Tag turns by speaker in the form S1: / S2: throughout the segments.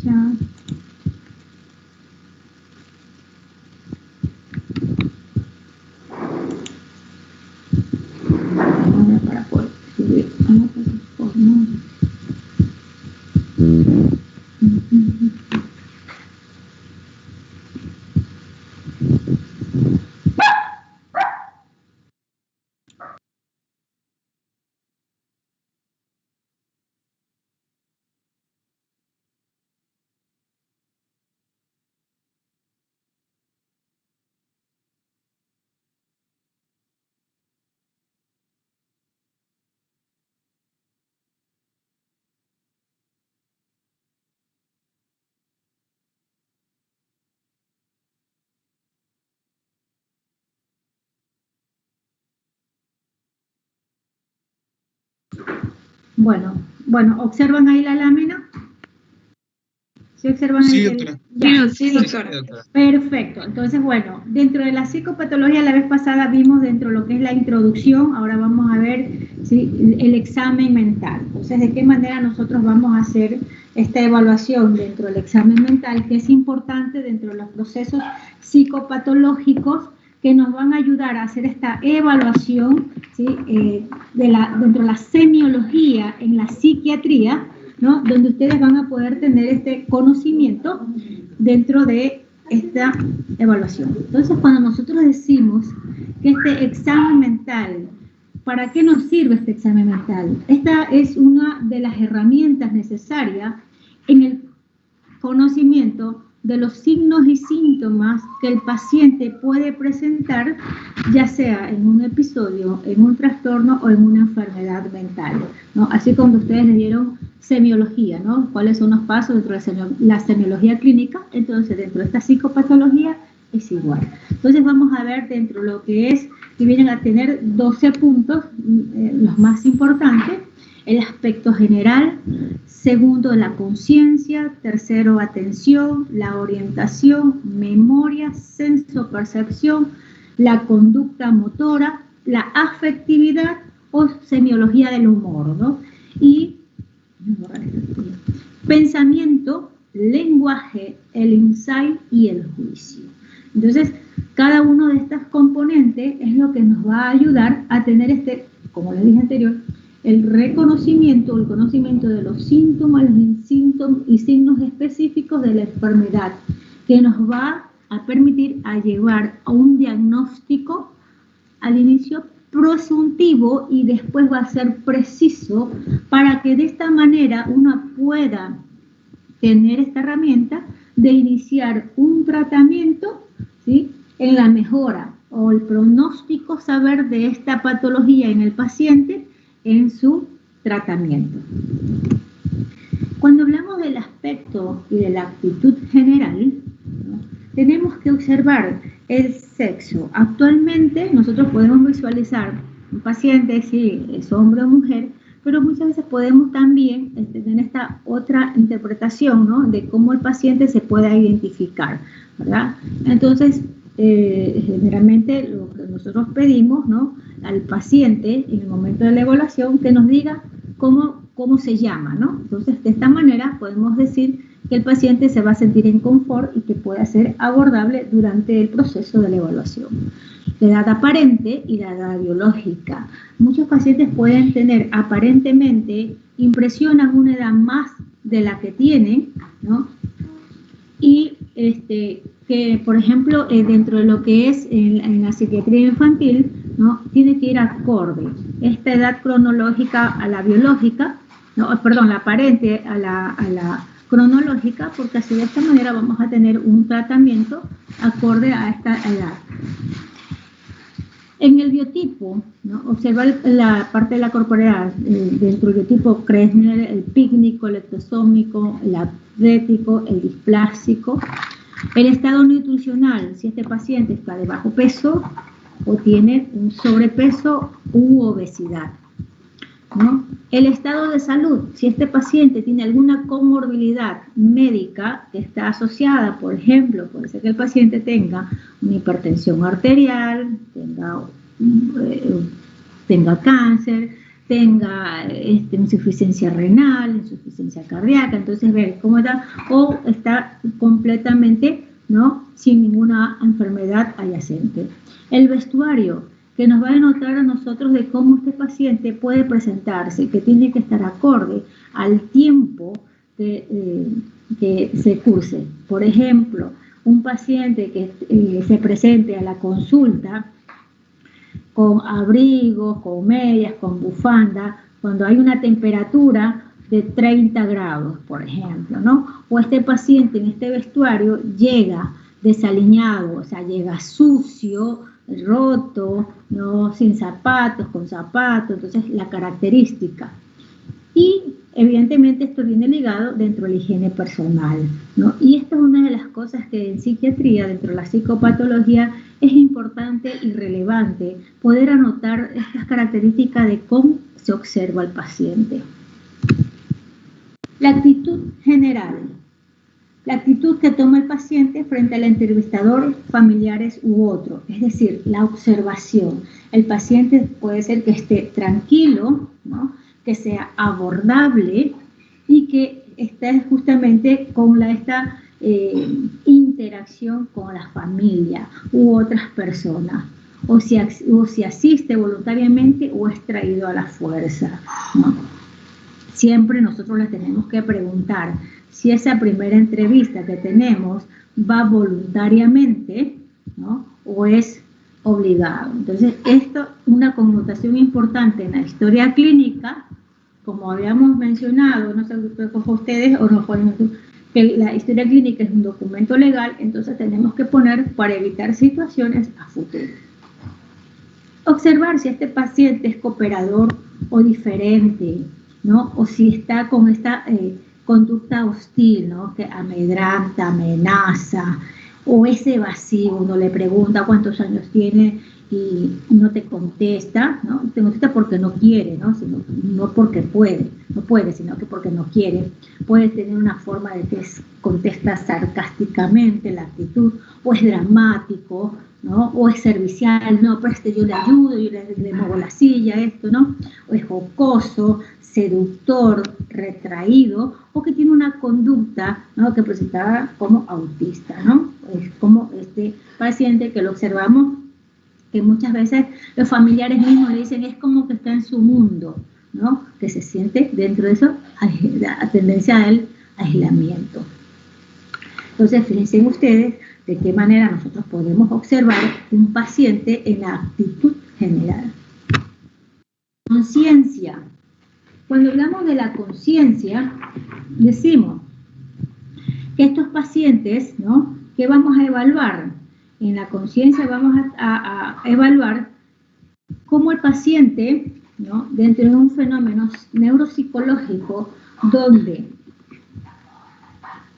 S1: Ya. Para poder subir a la plataforma. Bueno, ¿observan ahí la lámina? ¿Sí observan
S2: Sí,
S1: ahí?
S2: doctora.
S3: Sí, doctora.
S1: Perfecto. Entonces, bueno, dentro de la psicopatología la vez pasada vimos dentro de lo que es la introducción, ahora vamos a ver ¿sí? el examen mental. Entonces, ¿de qué manera nosotros vamos a hacer esta evaluación dentro del examen mental, que es importante dentro de los procesos psicopatológicos que nos van a ayudar a hacer esta evaluación ¿sí? Dentro de la semiología en la psiquiatría, ¿no? Donde ustedes van a poder tener este conocimiento dentro de esta evaluación. Entonces, cuando nosotros decimos que este examen mental, ¿para qué nos sirve este examen mental? Esta es una de las herramientas necesarias en el conocimiento de los signos y síntomas que el paciente puede presentar, ya sea en un episodio, en un trastorno o en una enfermedad mental, ¿no? Así como ustedes le dieron semiología, ¿no? ¿Cuáles son los pasos dentro de la semiología clínica? Entonces, dentro de esta psicopatología es igual. Entonces, vamos a ver dentro de lo que es, que vienen a tener 12 puntos, los más importantes. El aspecto general, segundo, la conciencia, tercero, atención, la orientación, memoria, senso-percepción, la conducta motora, la afectividad o semiología del humor, ¿no? Y pensamiento, lenguaje, el insight y el juicio. Entonces, cada uno de estos componentes es lo que nos va a ayudar a tener como les dije anterior, el reconocimiento, el conocimiento de los síntomas y signos específicos de la enfermedad, que nos va a permitir a llevar a un diagnóstico al inicio presuntivo y después va a ser preciso para que de esta manera uno pueda tener esta herramienta de iniciar un tratamiento, ¿sí? En la mejora o el pronóstico, saber de esta patología en el paciente en su tratamiento. Cuando hablamos del aspecto y de la actitud general, ¿no? Tenemos que observar el sexo. Actualmente nosotros podemos visualizar un paciente, si es hombre o mujer, pero muchas veces podemos también tener esta otra interpretación, ¿no? De cómo el paciente se pueda identificar, ¿verdad? Entonces, generalmente lo que nosotros pedimos, ¿no? Al paciente en el momento de la evaluación que nos diga cómo se llama, ¿no? Entonces, de esta manera podemos decir que el paciente se va a sentir en confort y que pueda ser abordable durante el proceso de la evaluación. La edad aparente y la edad biológica. Muchos pacientes pueden tener aparentemente, impresionan una edad más de la que tienen, ¿no? Y que, por ejemplo, dentro de lo que es en la psiquiatría infantil, ¿no? Tiene que ir acorde esta edad cronológica a la biológica, no, perdón, la aparente a la cronológica, porque así de esta manera vamos a tener un tratamiento acorde a esta edad. En el biotipo, ¿no? Observar la parte de la corporeidad, dentro del biotipo Kresner, el pícnico, el ectosómico, el atlético, el displásico. El estado nutricional, si este paciente está de bajo peso o tiene un sobrepeso u obesidad, ¿no? El estado de salud, si este paciente tiene alguna comorbilidad médica que está asociada, por ejemplo, puede ser que el paciente tenga una hipertensión arterial, tenga cáncer, tenga insuficiencia renal, insuficiencia cardíaca, entonces ver cómo está, o está completamente, ¿no?, sin ninguna enfermedad adyacente. El vestuario, que nos va a denotar a nosotros de cómo este paciente puede presentarse, que tiene que estar acorde al tiempo que se curse. Por ejemplo, un paciente que se presente a la consulta con abrigos, con medias, con bufanda, cuando hay una temperatura de 30 grados, por ejemplo, ¿no? O este paciente en este vestuario llega desaliñado, o sea, llega sucio, roto, ¿no?, sin zapatos, con zapatos, entonces la característica. Y evidentemente esto viene ligado dentro de la higiene personal, ¿no? Y esta es una de las cosas que en psiquiatría, dentro de la psicopatología, es importante y relevante poder anotar estas características de cómo se observa al paciente. La actitud general. La actitud que toma el paciente frente al entrevistador, familiares u otro, es decir, la observación. El paciente puede ser que esté tranquilo, ¿no?, que sea abordable y que esté justamente con esta interacción con la familia u otras personas, o si asiste voluntariamente o es traído a la fuerza, ¿no? Siempre nosotros le tenemos que preguntar si esa primera entrevista que tenemos va voluntariamente, ¿no?, o es obligado. Entonces, esto, una connotación importante en la historia clínica, como habíamos mencionado, no sé si ustedes o no, que la historia clínica es un documento legal, entonces tenemos que poner para evitar situaciones a futuro. Observar si este paciente es cooperador o diferente, ¿no?, o si está con esta conducta hostil, ¿no?, que amedranta, amenaza, o es evasivo, uno le pregunta cuántos años tiene y no te contesta, ¿no? Te contesta porque no quiere, ¿no?, no porque no puede, sino que porque no quiere. Puede tener una forma de que contesta sarcásticamente la actitud, o es dramático, ¿no?, o es servicial, no, preste, yo le ayudo, yo le muevo la silla, esto, ¿no?, o es jocoso, seductor, retraído, o que tiene una conducta, ¿no?, que presentaba como autista, ¿no? Es como este paciente que lo observamos, que muchas veces los familiares mismos le dicen es como que está en su mundo, ¿no?, que se siente dentro de eso, la tendencia al aislamiento. Entonces, fíjense ustedes de qué manera nosotros podemos observar un paciente en la actitud general. Conciencia. Cuando hablamos de la conciencia, decimos que estos pacientes, ¿no?, que vamos a evaluar, en la conciencia vamos a evaluar cómo el paciente, ¿no?, dentro de un fenómeno neuropsicológico donde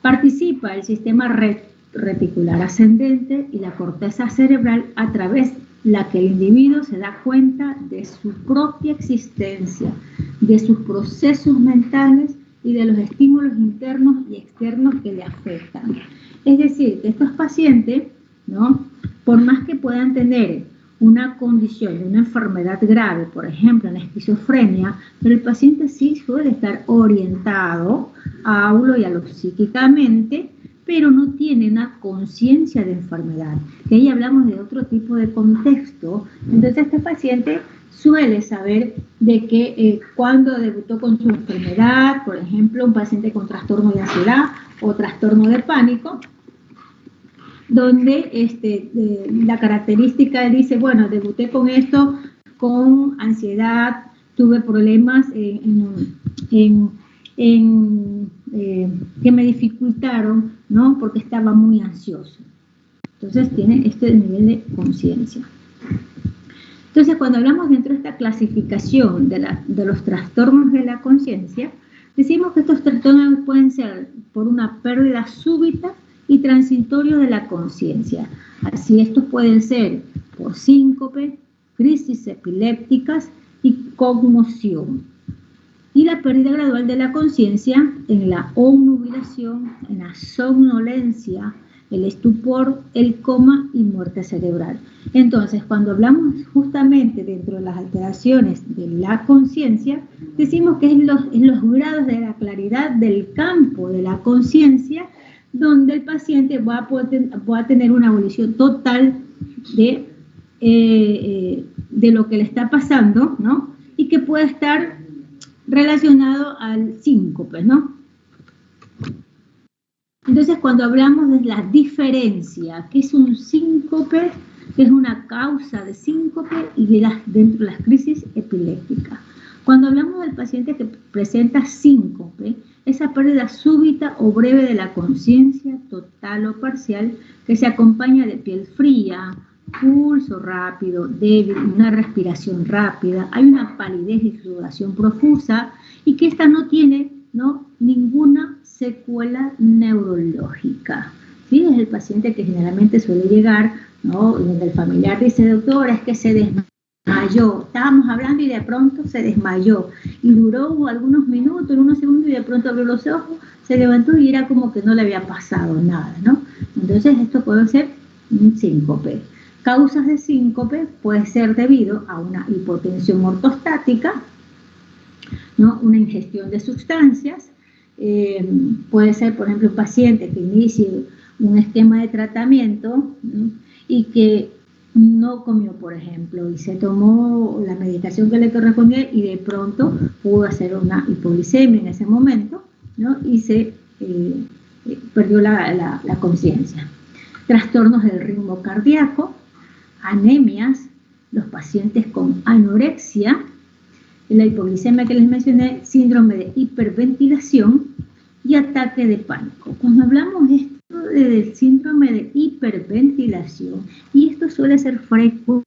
S1: participa el sistema reticular ascendente y la corteza cerebral, a través de la que el individuo se da cuenta de su propia existencia, de sus procesos mentales y de los estímulos internos y externos que le afectan. Es decir, que estos pacientes, ¿no?, por más que puedan tener una condición, una enfermedad grave, por ejemplo, la esquizofrenia, pero el paciente sí suele estar orientado a aulo y a lo psíquicamente, pero no tiene una conciencia de enfermedad, que ahí hablamos de otro tipo de contexto. Entonces este paciente suele saber de que cuando debutó con su enfermedad, por ejemplo, un paciente con trastorno de ansiedad o trastorno de pánico, donde la característica dice, bueno, debuté con esto, con ansiedad, tuve problemas que me dificultaron, ¿no?, porque estaba muy ansioso. Entonces tiene este nivel de conciencia. Entonces, cuando hablamos dentro de esta clasificación de los trastornos de la conciencia, decimos que estos trastornos pueden ser por una pérdida súbita y transitorio de la conciencia. Así, estos pueden ser por síncope, crisis epilépticas y conmoción. Y la pérdida gradual de la conciencia en la obnubilación, en la somnolencia, el estupor, el coma y muerte cerebral. Entonces, cuando hablamos justamente dentro de las alteraciones de la conciencia, decimos que es los grados de la claridad del campo de la conciencia donde el paciente va a tener una abolición total de lo que le está pasando, ¿no? Y que puede estar relacionado al síncope, ¿no? Entonces, cuando hablamos de la diferencia, ¿qué es un síncope? Que es una causa de síncope y dentro de las crisis epilépticas. Cuando hablamos del paciente que presenta síncope, esa pérdida súbita o breve de la conciencia, total o parcial, que se acompaña de piel fría, pulso rápido, débil, una respiración rápida, hay una palidez y sudoración profusa, y que esta no tiene, ¿no?, ninguna secuela neurológica. ¿Sí? Es el paciente que generalmente suele llegar, ¿no?, donde el familiar dice, doctor, es que se desmayó. Estábamos hablando y de pronto se desmayó. Y duró algunos minutos, unos segundos, y de pronto abrió los ojos, se levantó y era como que no le había pasado nada, ¿no? Entonces esto puede ser un síncope. Causas de síncope puede ser debido a una hipotensión ortostática, ¿no?, una ingestión de sustancias. Puede ser, por ejemplo, un paciente que inicie un esquema de tratamiento, ¿no?, y que no comió, por ejemplo, y se tomó la medicación que le correspondía y de pronto pudo hacer una hipoglicemia en ese momento, ¿no?, y se perdió la conciencia. Trastornos del ritmo cardíaco, anemias, los pacientes con anorexia, la hipoglicemia que les mencioné, síndrome de hiperventilación y ataque de pánico. Cuando hablamos de esto del síndrome de hiperventilación, y esto suele ser frecuencia,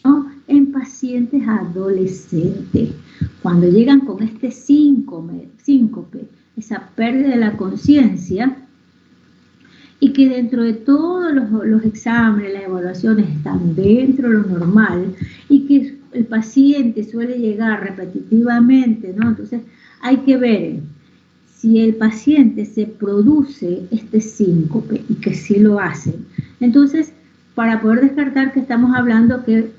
S1: ¿no?, en pacientes adolescentes, cuando llegan con este síncope, esa pérdida de la conciencia, y que dentro de todos los exámenes, las evaluaciones están dentro de lo normal, y que el paciente suele llegar repetitivamente, ¿no? Entonces hay que ver si el paciente se produce este síncope, y que sí lo hace. Entonces, para poder descartar que estamos hablando que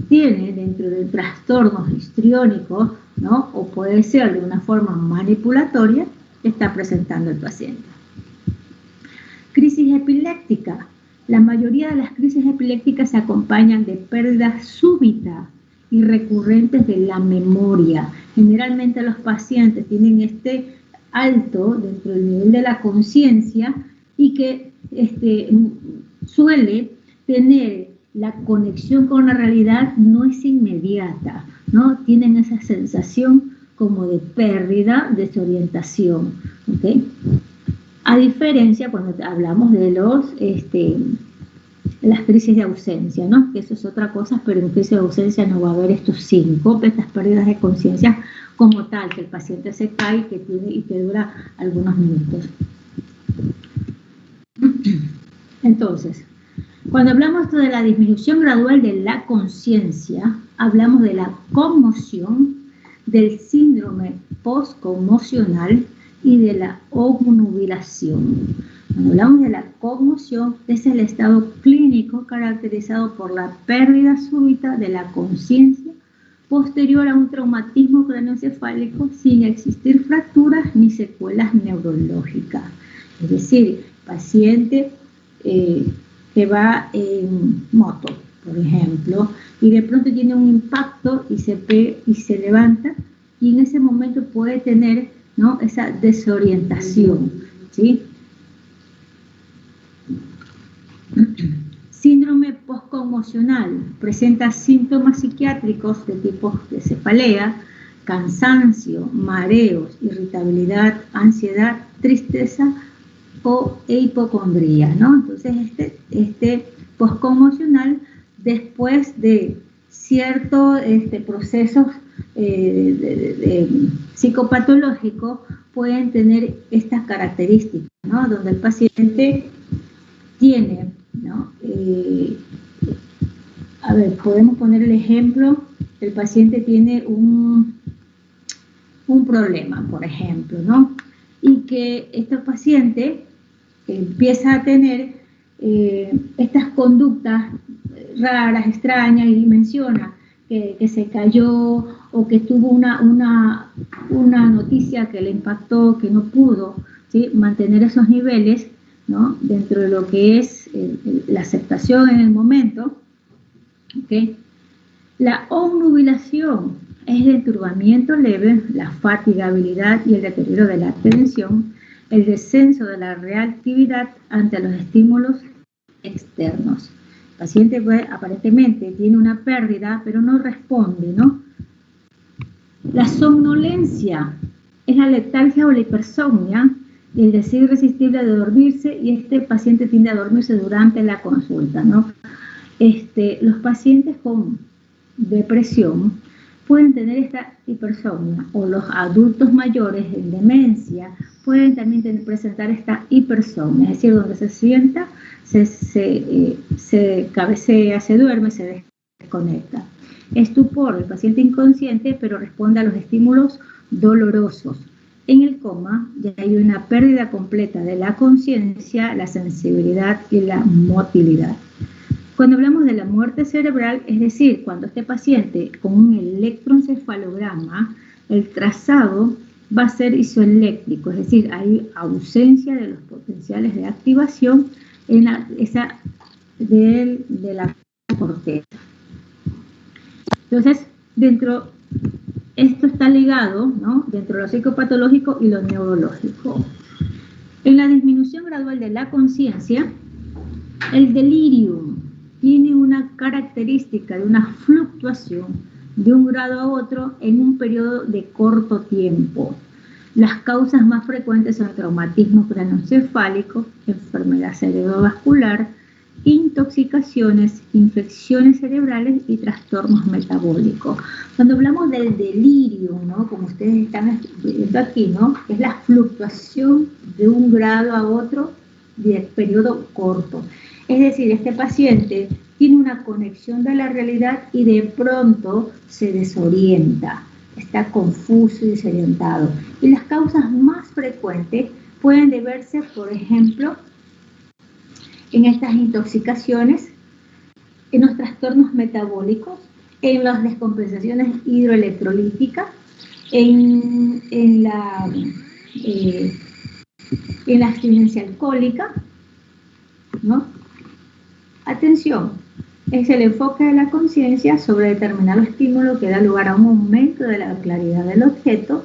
S1: tiene dentro de trastornos histriónicos, ¿no?, o puede ser de una forma manipulatoria, que está presentando el paciente. Crisis epiléptica. La mayoría de las crisis epilépticas se acompañan de pérdidas súbitas y recurrentes de la memoria. Generalmente los pacientes tienen este alto dentro del nivel de la conciencia, y que suele tener la conexión con la realidad no es inmediata, ¿no? Tienen esa sensación como de pérdida, desorientación, ¿ok? A diferencia cuando hablamos de las crisis de ausencia, ¿no?, que eso es otra cosa, pero en crisis de ausencia no va a haber estos síncopes, estas pérdidas de conciencia como tal, que el paciente se cae y que dura algunos minutos. Entonces, cuando hablamos de la disminución gradual de la conciencia, hablamos de la conmoción, del síndrome postconmocional y de la obnubilación. Cuando hablamos de la conmoción, es el estado clínico caracterizado por la pérdida súbita de la conciencia posterior a un traumatismo craneoencefálico sin existir fracturas ni secuelas neurológicas. Es decir, paciente que va en moto, por ejemplo, y de pronto tiene un impacto y se levanta, y en ese momento puede tener, ¿no?, esa desorientación, ¿sí? Síndrome postconmocional presenta síntomas psiquiátricos de tipo de cefalea, cansancio, mareos, irritabilidad, ansiedad, tristeza e hipocondría, ¿no? Entonces este postconmocional, después de ciertos procesos psicopatológicos, pueden tener estas características, ¿no?, donde el paciente tiene, ¿no?, podemos poner el ejemplo, el paciente tiene un problema, por ejemplo, ¿no?, y que este paciente empieza a tener estas conductas raras, extrañas, y menciona que se cayó o que tuvo una noticia que le impactó, que no pudo, ¿sí?, mantener esos niveles, ¿no?, dentro de lo que es la aceptación en el momento. ¿Okay? La obnubilación es el turbamiento leve, la fatigabilidad y el deterioro de la atención, el descenso de la reactividad ante los estímulos externos. El paciente aparentemente tiene una pérdida, pero no responde, ¿no? La somnolencia es la letargia o la hipersomnia y el deseo irresistible de dormirse, y este paciente tiende a dormirse durante la consulta, ¿no? Los pacientes con depresión pueden tener esta hipersomnia, o los adultos mayores en demencia pueden también presentar esta hipersomnia, es decir, donde se sienta, se cabecea, se duerme, se desconecta. Estupor, el paciente inconsciente, pero responde a los estímulos dolorosos. En el coma ya hay una pérdida completa de la conciencia, la sensibilidad y la motilidad. Cuando hablamos de la muerte cerebral, es decir, cuando este paciente con un electroencefalograma, el trazado va a ser isoeléctrico, es decir, hay ausencia de los potenciales de activación en de la corteza. Entonces, esto está ligado, ¿no?, dentro de lo psicopatológico y lo neurológico. En la disminución gradual de la conciencia, el delirium tiene una característica de una fluctuación de un grado a otro en un periodo de corto tiempo. Las causas más frecuentes son traumatismo craneoencefálico, enfermedad cerebrovascular, intoxicaciones, infecciones cerebrales y trastornos metabólicos. Cuando hablamos del delirio, ¿no?, como ustedes están viendo aquí, ¿no?, es la fluctuación de un grado a otro de periodo corto. Es decir, este paciente tiene una conexión de la realidad y de pronto se desorienta, está confuso y desorientado. Y las causas más frecuentes pueden deberse, por ejemplo, en estas intoxicaciones, en los trastornos metabólicos, en las descompensaciones hidroelectrolíticas, en la abstinencia alcohólica, ¿no? Atención, es el enfoque de la conciencia sobre determinado estímulo que da lugar a un aumento de la claridad del objeto,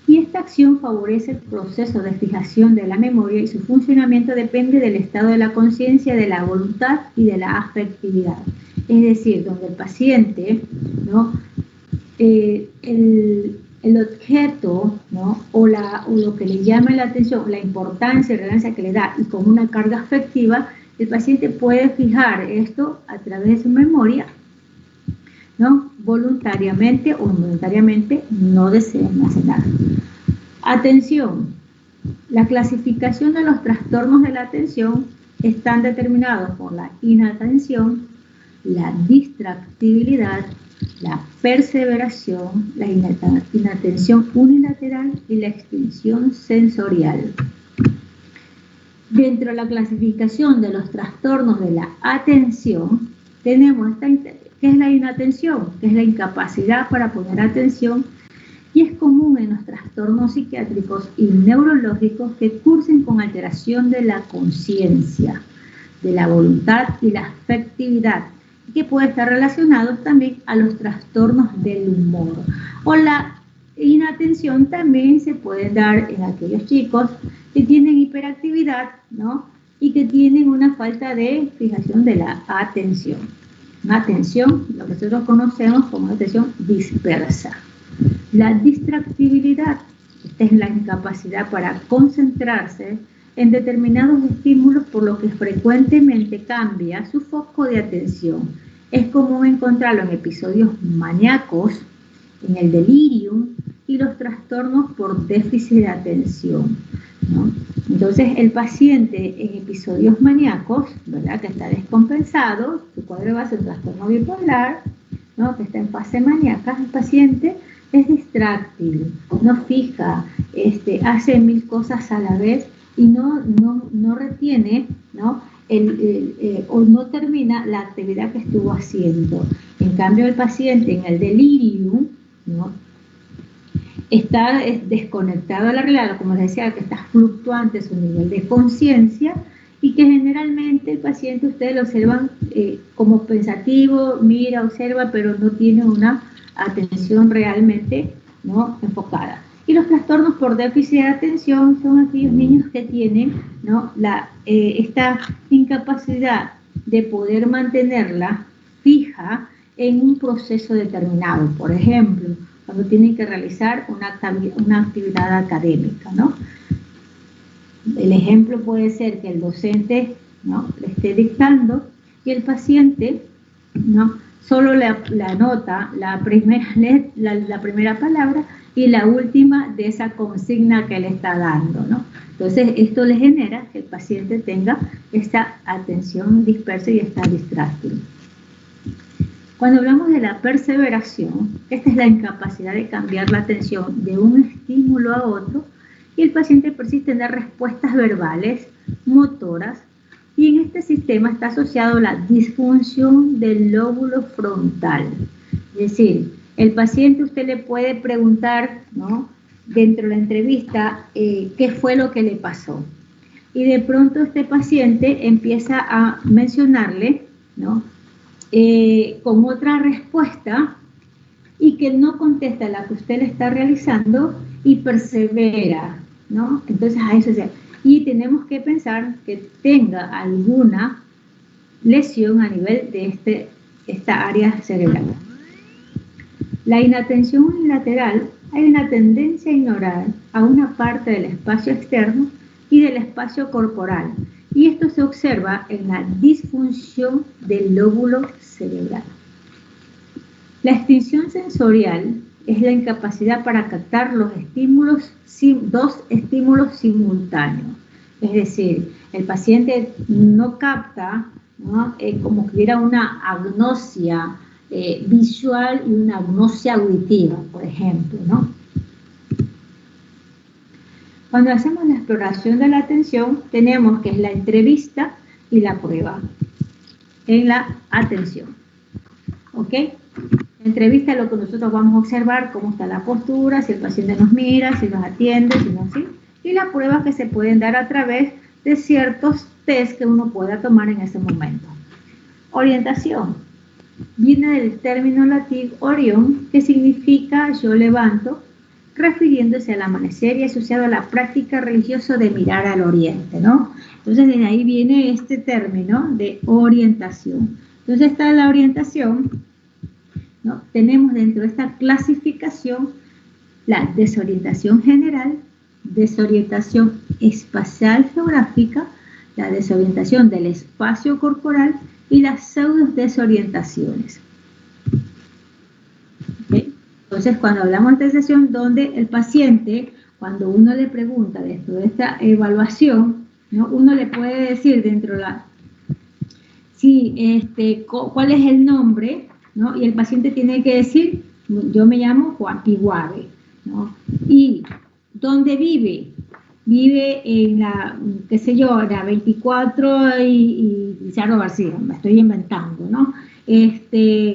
S1: y esta acción favorece el proceso de fijación de la memoria, y su funcionamiento depende del estado de la conciencia, de la voluntad y de la afectividad. Es decir, donde el paciente, ¿no?, el objeto, ¿no?, o lo que le llama la atención, la importancia y relevancia que le da, y con una carga afectiva, el paciente puede fijar esto a través de su memoria, ¿no?, voluntariamente o involuntariamente, no desea más nada. Atención, la clasificación de los trastornos de la atención están determinados por la inatención, la distractibilidad, la perseveración, la inatención unilateral y la extinción sensorial. Dentro de la clasificación de los trastornos de la atención, tenemos que es la inatención, que es la incapacidad para poner atención, y es común en los trastornos psiquiátricos y neurológicos que cursen con alteración de la conciencia, de la voluntad y la afectividad, que puede estar relacionado también a los trastornos del humor. O la inatención también se puede dar en aquellos chicos que tienen hiperactividad, ¿no?, y que tienen una falta de fijación de la atención. Una atención, lo que nosotros conocemos como atención dispersa. La distractibilidad, esta es la incapacidad para concentrarse en determinados estímulos, por lo que frecuentemente cambia su foco de atención. Es común encontrarlo en episodios maníacos, en el delirium y los trastornos por déficit de atención, ¿no? Entonces, el paciente en episodios maníacos, ¿verdad?, que está descompensado, su cuadro va a ser un trastorno bipolar, ¿no?, que está en fase maníaca, el paciente es distráctil, no fija, hace 1000 cosas a la vez y no retiene, ¿no? O no termina la actividad que estuvo haciendo. En cambio, el paciente en el delirium, ¿no?, está desconectado a la realidad, como les decía, que está fluctuante su nivel de conciencia y que generalmente el paciente, ustedes lo observan como pensativo, mira, observa, pero no tiene una atención realmente, ¿no?, enfocada. Y los trastornos por déficit de atención son aquellos niños que tienen, ¿no?, esta incapacidad de poder mantenerla fija en un proceso determinado. Por ejemplo, cuando tienen que realizar una actividad académica, ¿no? El ejemplo puede ser que el docente, ¿no?, le esté dictando y el paciente, ¿no?, solo le anota la primera palabra y la última de esa consigna que le está dando, ¿no? Entonces, esto le genera que el paciente tenga esta atención dispersa y esta distráctil. Cuando hablamos de la perseveración, esta es la incapacidad de cambiar la atención de un estímulo a otro y el paciente persiste en dar respuestas verbales, motoras, y en este sistema está asociado la disfunción del lóbulo frontal. Es decir, el paciente, usted le puede preguntar, ¿no?, dentro de la entrevista qué fue lo que le pasó. Y de pronto este paciente empieza a mencionarle, ¿no?, con otra respuesta y que no contesta la que usted le está realizando y persevera, ¿no? Entonces a eso se... Y tenemos que pensar que tenga alguna lesión a nivel de esta área cerebral. La inatención unilateral, hay una tendencia a ignorar a una parte del espacio externo y del espacio corporal, y esto se observa en la disfunción del lóbulo cerebral. La extinción sensorial es la incapacidad para captar dos estímulos simultáneos. Es decir, el paciente no capta, ¿no?, como que hubiera una agnosia visual y una agnosia auditiva, por ejemplo, ¿no? Cuando hacemos la exploración de la atención, tenemos que es la entrevista y la prueba en la atención. ¿Ok? La entrevista es lo que nosotros vamos a observar, cómo está la postura, si el paciente nos mira, si nos atiende, si no, sí. Y las pruebas que se pueden dar a través de ciertos test que uno pueda tomar en ese momento. Orientación. Viene del término latín orión, que significa yo levanto, refiriéndose al amanecer y asociado a la práctica religiosa de mirar al oriente, ¿no? Entonces, de ahí viene este término de orientación. Entonces, está la orientación, ¿no? Tenemos dentro de esta clasificación la desorientación general, desorientación espacial geográfica, la desorientación del espacio corporal y las pseudo-desorientaciones. ¿Okay? Entonces, cuando hablamos de desorientación, donde el paciente, cuando uno le pregunta dentro de esta evaluación, ¿no?, uno le puede decir dentro de la... Sí, ¿cuál es el nombre? ¿No? Y el paciente tiene que decir, yo me llamo Juan Piguave, ¿no? Y ¿dónde vive? Vive en la, qué sé yo, la 24 y Lizardo García, me estoy inventando, ¿no?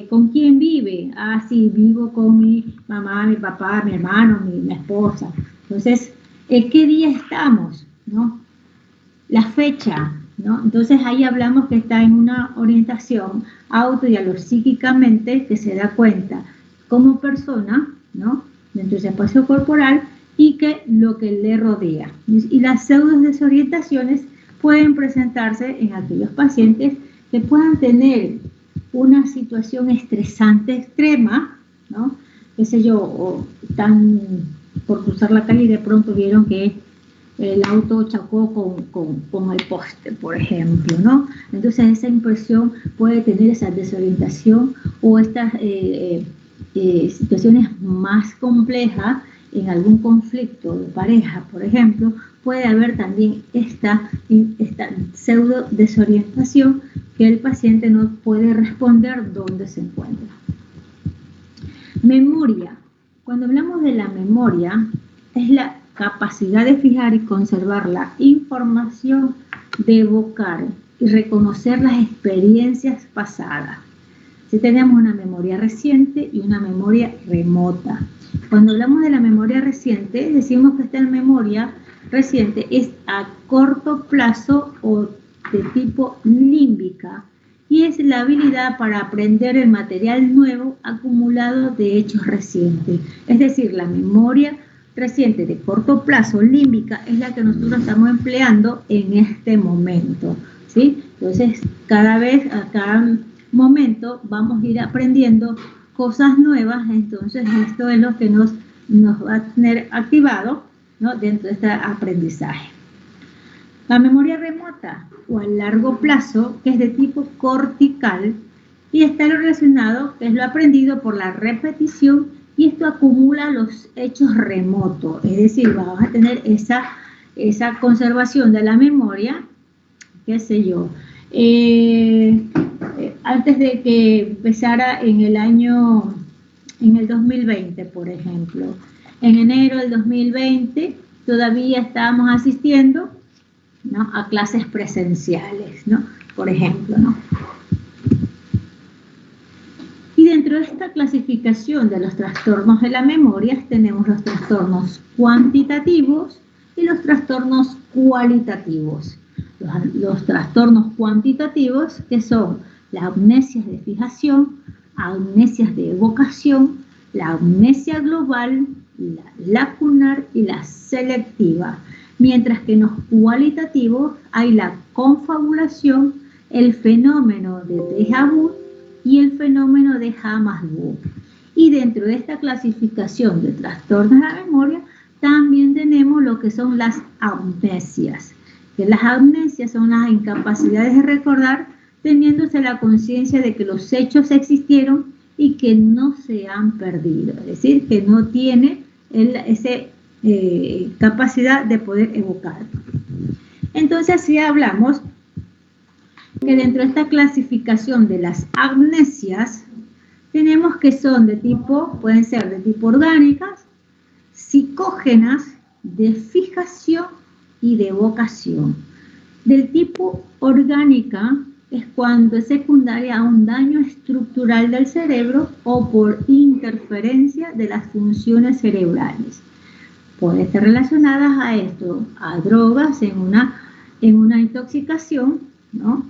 S1: ¿Con quién vive? Ah, sí, vivo con mi mamá, mi papá, mi hermano, mi esposa. Entonces, ¿qué día estamos? ¿No? La fecha, ¿no? Entonces ahí hablamos que está en una orientación autodialogísticamente que se da cuenta como persona, ¿no?, dentro de su espacio corporal y que lo que le rodea. Y las pseudo desorientaciones pueden presentarse en aquellos pacientes que puedan tener una situación estresante extrema, ¿no? Qué sé yo, o están por cruzar la calle y de pronto vieron que el auto chocó con el poste, por ejemplo, ¿no? Entonces esa impresión puede tener esa desorientación o estas situaciones más complejas en algún conflicto de pareja, por ejemplo, puede haber también esta pseudo desorientación que el paciente no puede responder dónde se encuentra. Memoria. Cuando hablamos de la memoria, es la capacidad de fijar y conservar la información, de evocar y reconocer las experiencias pasadas. Si tenemos una memoria reciente y una memoria remota. Cuando hablamos de la memoria reciente, decimos que esta memoria reciente es a corto plazo o de tipo límbica y es la habilidad para aprender el material nuevo acumulado de hechos recientes. Es decir, la memoria reciente de corto plazo límbica es la que nosotros estamos empleando en este momento, ¿sí? Entonces, cada momento vamos a ir aprendiendo cosas nuevas, entonces esto es lo que nos va a tener activado, ¿no?, dentro de este aprendizaje. La memoria remota o a largo plazo, que es de tipo cortical, y está relacionado, que es lo aprendido por la repetición, y esto acumula los hechos remotos, es decir, vamos a tener esa conservación de la memoria, qué sé yo, antes de que empezara en el 2020, por ejemplo. En enero del 2020 todavía estábamos asistiendo, ¿no?, a clases presenciales, ¿no?, por ejemplo, ¿no? Y dentro de esta clasificación de los trastornos de la memoria tenemos los trastornos cuantitativos y los trastornos cualitativos. Los trastornos cuantitativos, que son las amnesias de fijación, amnesias de evocación, la amnesia global, la lacunar y la selectiva. Mientras que en los cualitativos hay la confabulación, el fenómeno de déjà vu y el fenómeno de jamais vu. Y dentro de esta clasificación de trastornos de la memoria también tenemos lo que son las amnesias. Que las amnesias son las incapacidades de recordar teniéndose la conciencia de que los hechos existieron y que no se han perdido. Es decir, que no tiene esa capacidad de poder evocar. Entonces, así hablamos que dentro de esta clasificación de las amnesias, tenemos que son de tipo, pueden ser de tipo orgánicas, psicógenas, de fijación y de evocación. Del tipo orgánica es cuando es secundaria a un daño estructural del cerebro o por interferencia de las funciones cerebrales. Puede estar relacionadas a esto, a drogas en una intoxicación, ¿no?,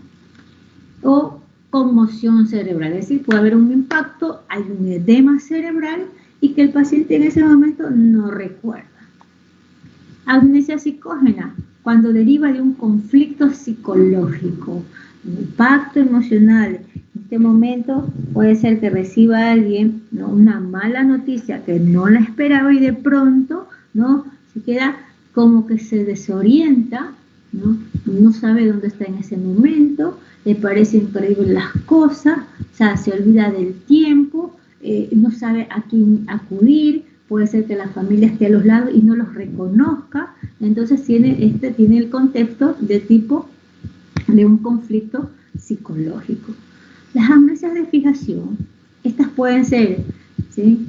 S1: o conmoción cerebral, es decir, puede haber un impacto, hay un edema cerebral y que el paciente en ese momento no recuerda. Amnesia psicógena, cuando deriva de un conflicto psicológico, un impacto emocional. En este momento puede ser que reciba alguien, ¿no?, una mala noticia que no la esperaba y de pronto, ¿no?, se queda como que se desorienta, no sabe dónde está en ese momento, le parecen increíbles las cosas, o sea, se olvida del tiempo, no sabe a quién acudir, puede ser que la familia esté a los lados y no los reconozca, entonces tiene el contexto de tipo de un conflicto psicológico. Las amnesias de fijación, estas pueden ser, ¿sí?,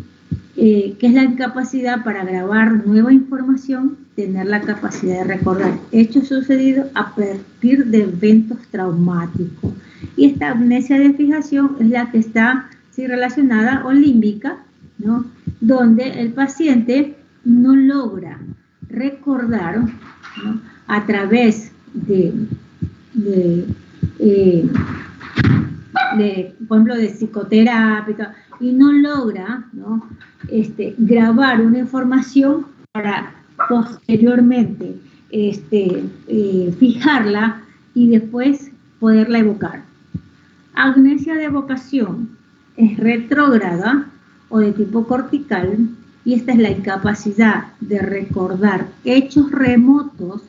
S1: que es la incapacidad para grabar nueva información, tener la capacidad de recordar hechos sucedidos a partir de eventos traumáticos. Y esta amnesia de fijación es la que está, ¿sí?, relacionada o límbica, ¿no?, donde el paciente no logra recordar, ¿no?, a través de por ejemplo, de psicoterapia, y no logra, ¿no?, grabar una información para posteriormente fijarla y después poderla evocar. Amnesia de evocación es retrógrada o de tipo cortical, y esta es la incapacidad de recordar hechos remotos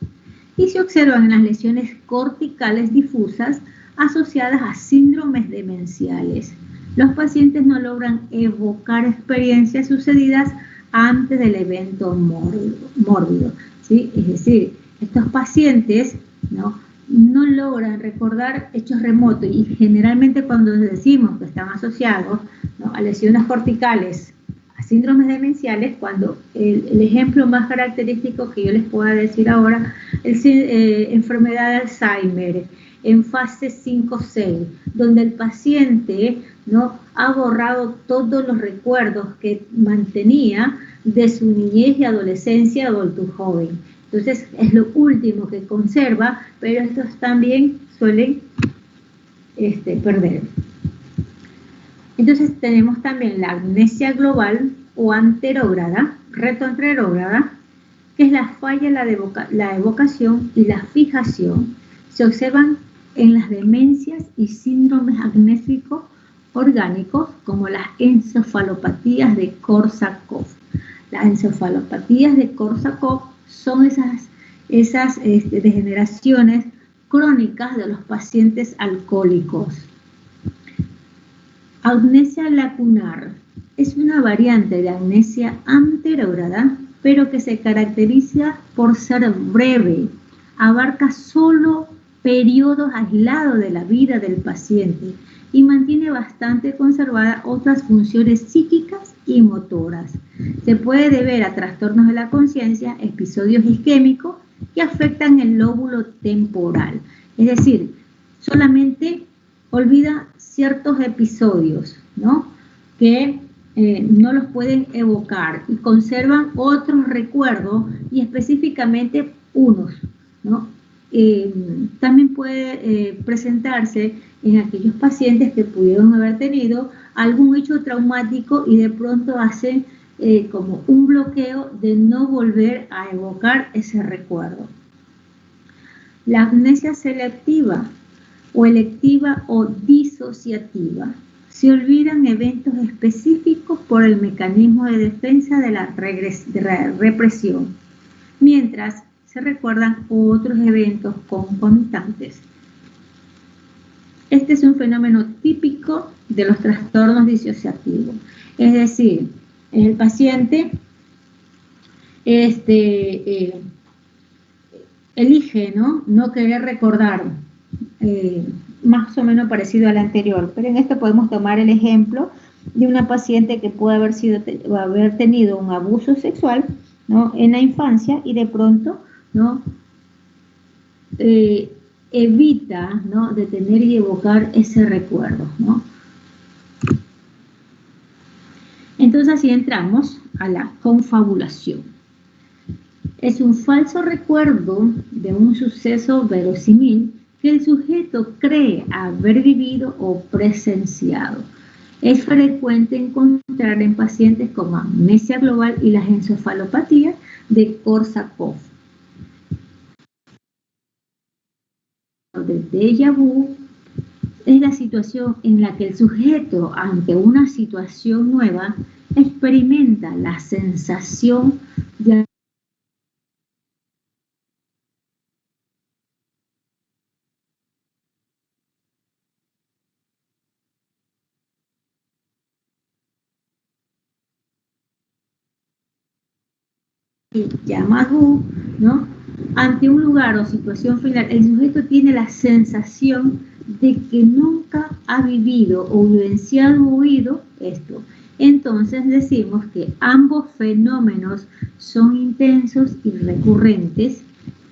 S1: y se observan en las lesiones corticales difusas asociadas a síndromes demenciales. Los pacientes no logran evocar experiencias sucedidas antes del evento mórbido, ¿sí? Es decir, estos pacientes no logran recordar hechos remotos y generalmente cuando decimos que están asociados, ¿no?, a lesiones corticales síndromes demenciales, cuando el ejemplo más característico que yo les pueda decir ahora es enfermedad de Alzheimer en fase 5-6, donde el paciente, ¿no?, ha borrado todos los recuerdos que mantenía de su niñez y adolescencia, adulto joven. Entonces es lo último que conserva, pero estos también suelen perder. Entonces tenemos también la amnesia global o anterógrada, retroanterógrada, que es la falla en la evocación y la fijación. Se observan en las demencias y síndromes amnésicos orgánicos, como las encefalopatías de Korsakoff. Las encefalopatías de Korsakoff son esas degeneraciones crónicas de los pacientes alcohólicos. Amnesia lacunar es una variante de amnesia anterógrada, pero que se caracteriza por ser breve, abarca solo periodos aislados de la vida del paciente y mantiene bastante conservadas otras funciones psíquicas y motoras. Se puede deber a trastornos de la conciencia, episodios isquémicos que afectan el lóbulo temporal. Es decir, solamente olvida ciertos episodios, ¿no?, que no los pueden evocar y conservan otros recuerdos y específicamente unos, ¿no? También puede presentarse en aquellos pacientes que pudieron haber tenido algún hecho traumático y de pronto hacen como un bloqueo de no volver a evocar ese recuerdo. La amnesia selectiva o electiva o disociativa. Se olvidan eventos específicos por el mecanismo de defensa de la represión, mientras se recuerdan otros eventos concomitantes. Este es un fenómeno típico de los trastornos disociativos. Es decir, el paciente elige no querer recordar, más o menos parecido al anterior, pero en esto podemos tomar el ejemplo de una paciente que puede haber tenido un abuso sexual, ¿no?, en la infancia y de pronto, ¿no?, evita, ¿no?, de tener y evocar ese recuerdo, ¿no? Entonces así entramos a la confabulación. Es un falso recuerdo de un suceso verosímil que el sujeto cree haber vivido o presenciado. Es frecuente encontrar en pacientes con amnesia global y las encefalopatías de Korsakoff. El déjà vu es la situación en la que el sujeto, ante una situación nueva, experimenta la sensación de llamado, ¿no? Ante un lugar o situación final, el sujeto tiene la sensación de que nunca ha vivido o vivenciado o oído esto. Entonces decimos que ambos fenómenos son intensos y recurrentes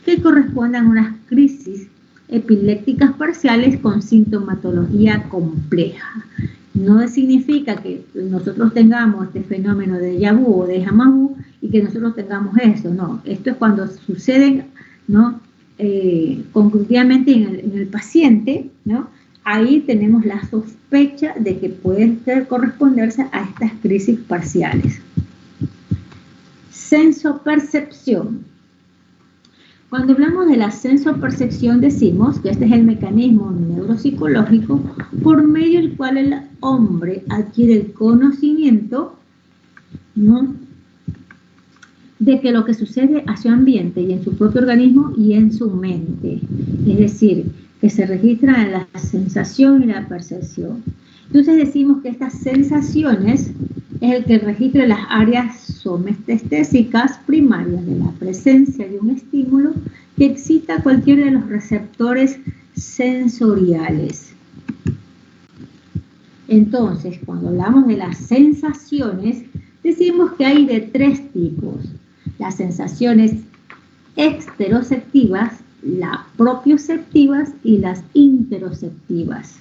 S1: que corresponden a unas crisis epilépticas parciales con sintomatología compleja. No significa que nosotros tengamos este fenómeno de déjà vu o de déjà vu y que nosotros tengamos eso, no. Esto es cuando suceden, ¿no?, conclusivamente en el paciente, ¿no? Ahí tenemos la sospecha de que puede corresponderse a estas crisis parciales. Sensopercepción. Cuando hablamos de la sensopercepción decimos que este es el mecanismo neuropsicológico por medio del cual el hombre adquiere el conocimiento, ¿no?, de que lo que sucede a su ambiente y en su propio organismo y en su mente. Es decir, que se registra en la sensación y la percepción. Entonces decimos que estas sensaciones es el que registra las áreas somestestésicas primarias de la presencia de un estímulo que excita cualquiera de los receptores sensoriales. Entonces, cuando hablamos de las sensaciones, decimos que hay de 3 tipos: las sensaciones exteroceptivas, las propioceptivas y las interoceptivas.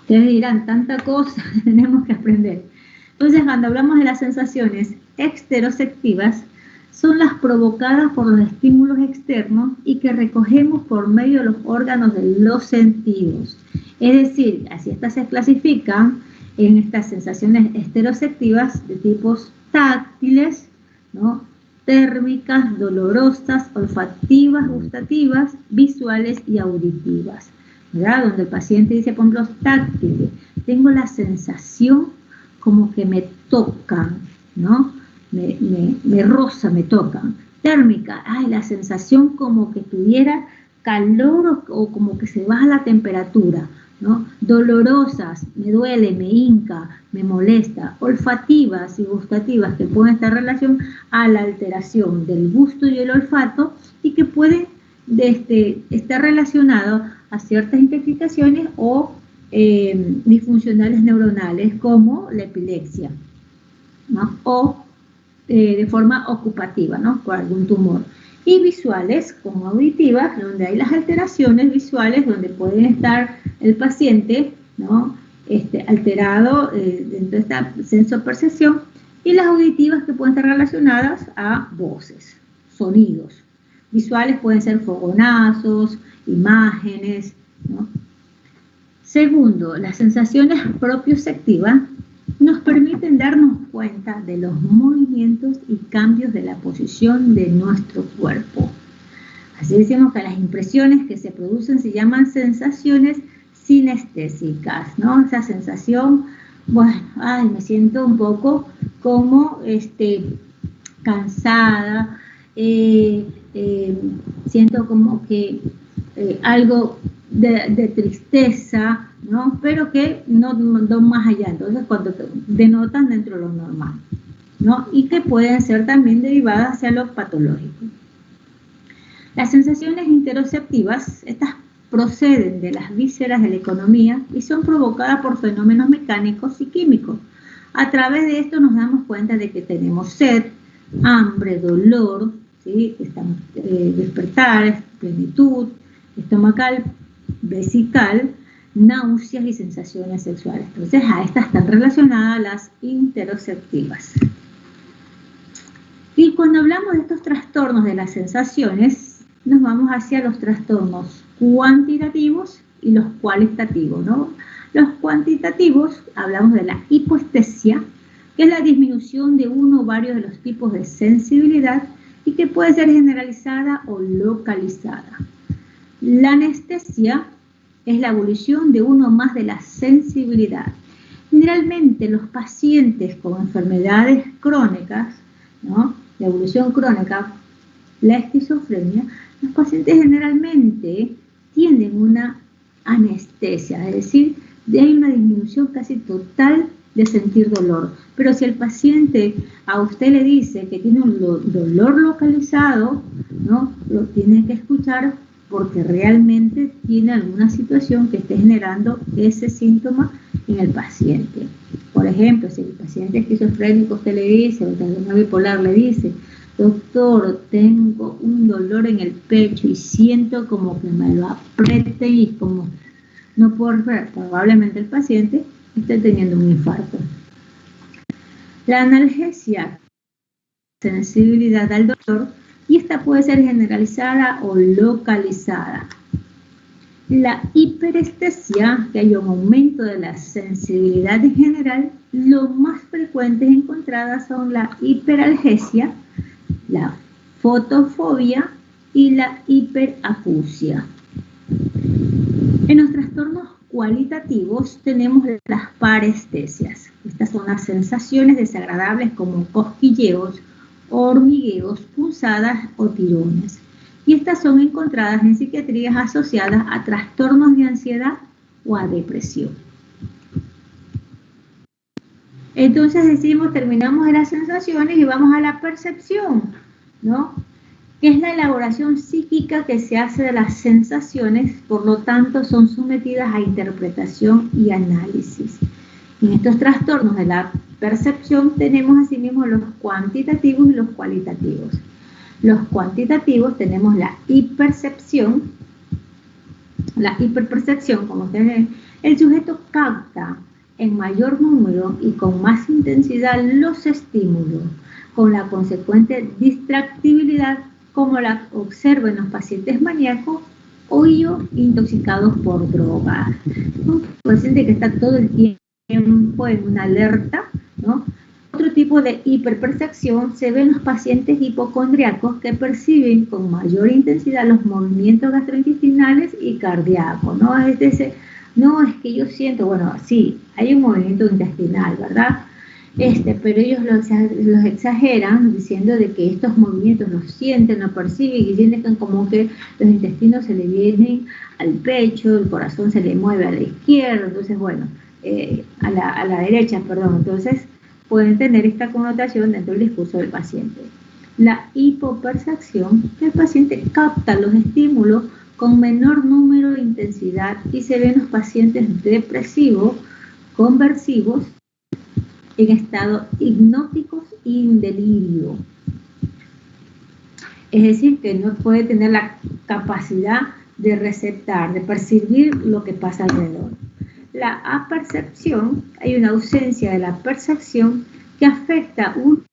S1: Ustedes dirán, tanta cosa tenemos que aprender. Entonces, cuando hablamos de las sensaciones exteroceptivas, son las provocadas por los estímulos externos y que recogemos por medio de los órganos de los sentidos. Es decir, así estas se clasifican en estas sensaciones exteroceptivas de tipos táctiles, ¿no?, térmicas, dolorosas, olfativas, gustativas, visuales y auditivas, ¿verdad? Donde el paciente dice, por ejemplo, táctiles, tengo la sensación como que me tocan, ¿no? Me roza, me tocan. Térmica, ay, la sensación como que tuviera calor o como que se baja la temperatura, ¿no? Dolorosas, me duele, me hinca, me molesta. Olfativas y gustativas, que pueden estar en relación a la alteración del gusto y el olfato y que pueden estar relacionados a ciertas intoxicaciones o disfuncionales neuronales como la epilepsia, ¿no? O de forma ocupativa, ¿no?, por algún tumor. Y visuales como auditivas, donde hay las alteraciones visuales, donde puede estar el paciente, ¿no?, alterado dentro de esta sensopercepción, y las auditivas, que pueden estar relacionadas a voces, sonidos. Visuales pueden ser fogonazos, imágenes, ¿no? Segundo, las sensaciones propioceptivas nos permiten darnos cuenta de los movimientos y cambios de la posición de nuestro cuerpo. Así decimos que las impresiones que se producen se llaman sensaciones sinestésicas, ¿no? Esa sensación, bueno, ay, me siento un poco como cansada, siento como que algo de tristeza, ¿no?, pero que no más allá. Entonces, cuando denotan dentro de lo normal, ¿no?, y que pueden ser también derivadas hacia lo patológico. Las sensaciones interoceptivas, estas proceden de las vísceras de la economía y son provocadas por fenómenos mecánicos y químicos. A través de esto nos damos cuenta de que tenemos sed, hambre, dolor, ¿sí?, despertar, plenitud estomacal, vesical, náuseas y sensaciones sexuales. Entonces, a estas están relacionadas las interoceptivas. Y cuando hablamos de estos trastornos de las sensaciones, nos vamos hacia los trastornos cuantitativos y los cualitativos, ¿no? Los cuantitativos, hablamos de la hipoestesia, que es la disminución de uno o varios de los tipos de sensibilidad y que puede ser generalizada o localizada. La anestesia es la evolución de uno o más de la sensibilidad. Generalmente los pacientes con enfermedades crónicas, ¿no?, la evolución crónica, la esquizofrenia, los pacientes generalmente tienen una anestesia, es decir, hay una disminución casi total de sentir dolor. Pero si el paciente a usted le dice que tiene un dolor localizado, ¿no?, lo tiene que escuchar porque realmente tiene alguna situación que esté generando ese síntoma en el paciente. Por ejemplo, si el paciente esquizofrénico usted le dice, o también bipolar le dice, doctor, tengo un dolor en el pecho y siento como que me lo apriete y como no puedo respirar, probablemente el paciente esté teniendo un infarto. La analgesia, sensibilidad al dolor, y esta puede ser generalizada o localizada. La hiperestesia, que hay un aumento de la sensibilidad en general, lo más frecuentes encontradas son la hiperalgesia, la fotofobia y la hiperacusia. En los trastornos cualitativos tenemos las parestesias. Estas son las sensaciones desagradables como cosquilleos, hormigueos, punzadas o tirones. Y estas son encontradas en psiquiatrías asociadas a trastornos de ansiedad o a depresión. Entonces terminamos de las sensaciones y vamos a la percepción, ¿no?, que es la elaboración psíquica que se hace de las sensaciones, por lo tanto son sometidas a interpretación y análisis. En estos trastornos de la percepción tenemos asimismo los cuantitativos y los cualitativos. Los cuantitativos tenemos la hipercepción, la hiperpercepción, como ustedes ven, el sujeto capta en mayor número y con más intensidad los estímulos, con la consecuente distractibilidad, como la observa en los pacientes maníacos o intoxicados por drogas. Un paciente que está todo el tiempo en una alerta, ¿no? Otro tipo de hiperpercepción se ve en los pacientes hipocondríacos que perciben con mayor intensidad los movimientos gastrointestinales y cardíacos, ¿no? Es decir, no, es que yo siento, bueno, sí, hay un movimiento intestinal, ¿verdad? Pero ellos los exageran diciendo de que estos movimientos los sienten, los perciben y sienten como que los intestinos se le vienen al pecho, el corazón se le mueve a la izquierda, entonces bueno, a la derecha, perdón, entonces pueden tener esta connotación dentro del discurso del paciente. La hipopercepción, que el paciente capta los estímulos con menor número de intensidad y se ven los pacientes depresivos, conversivos, en estado hipnóticos y en delirio. Es decir, que no puede tener la capacidad de receptar, de percibir lo que pasa alrededor. La apercepción, hay una ausencia de la percepción que afecta un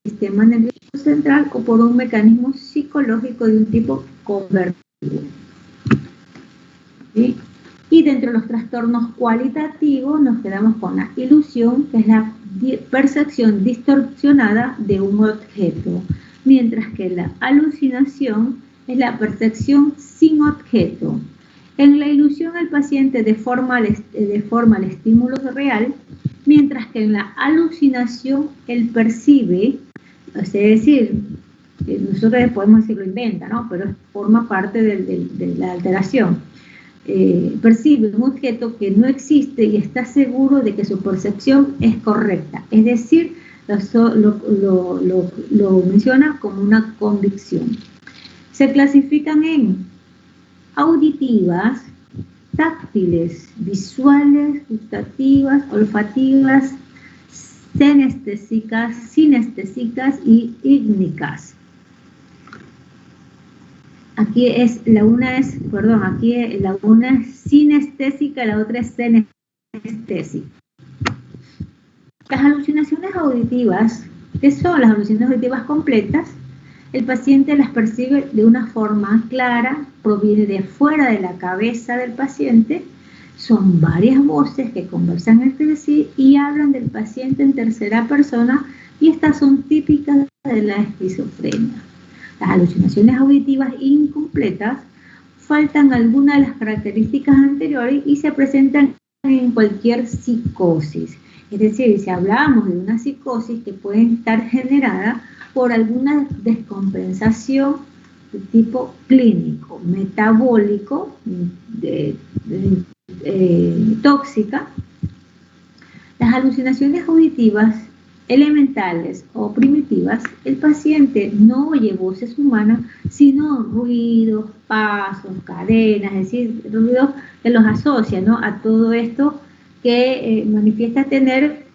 S1: sistema nervioso central o por un mecanismo psicológico de un tipo convertido. ¿Sí? Y dentro de los trastornos cualitativos nos quedamos con la ilusión, que es la percepción distorsionada de un objeto, mientras que la alucinación es la percepción sin objeto. En la ilusión el paciente deforma el estímulo real, mientras que en la alucinación él percibe, es decir, nosotros podemos decir lo inventa, ¿no? Pero forma parte de la alteración. Percibe un objeto que no existe y está seguro de que su percepción es correcta, es decir, lo menciona como una convicción. Se clasifican en auditivas, táctiles, visuales, gustativas, olfativas, sinestésicas y ígnicas. Aquí la una es sinestésica y la otra es senestésica. Las alucinaciones auditivas, que son las alucinaciones auditivas completas, el paciente las percibe de una forma clara, proviene de fuera de la cabeza del paciente, son varias voces que conversan entre sí y hablan del paciente en tercera persona, y estas son típicas de la esquizofrenia. Las alucinaciones auditivas incompletas faltan algunas de las características anteriores y se presentan en cualquier psicosis. Es decir, si hablamos de una psicosis que puede estar generada por alguna descompensación de tipo clínico, metabólico, tóxica, las alucinaciones auditivas elementales o primitivas, el paciente no oye voces humanas, sino ruidos, pasos, cadenas, es decir, ruidos que los asocia, ¿no?, a todo esto que manifiesta tener,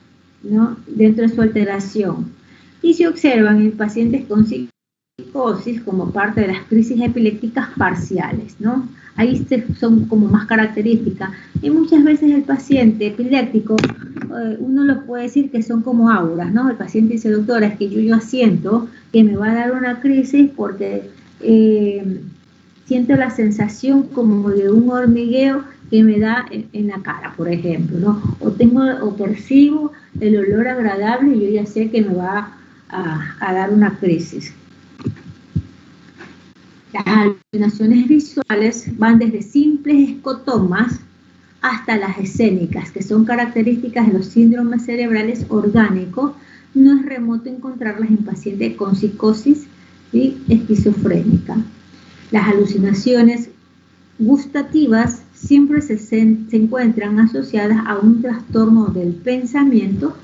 S1: ¿no?, dentro de su alteración. Y se observan en pacientes con psicosis como parte de las crisis epilépticas parciales, ¿no? Ahí son como más características. Y muchas veces el paciente epiléptico, uno lo puede decir que son como auras, ¿no? El paciente dice, doctora, es que yo siento que me va a dar una crisis porque siento la sensación como de un hormigueo que me da en la cara, por ejemplo, ¿no? O percibo el olor agradable y yo ya sé que me va a dar una crisis. Las alucinaciones visuales van desde simples escotomas hasta las escénicas, que son características de los síndromes cerebrales orgánicos. No es remoto encontrarlas en pacientes con psicosis y esquizofrénica. Las alucinaciones gustativas siempre se encuentran asociadas a un trastorno del pensamiento,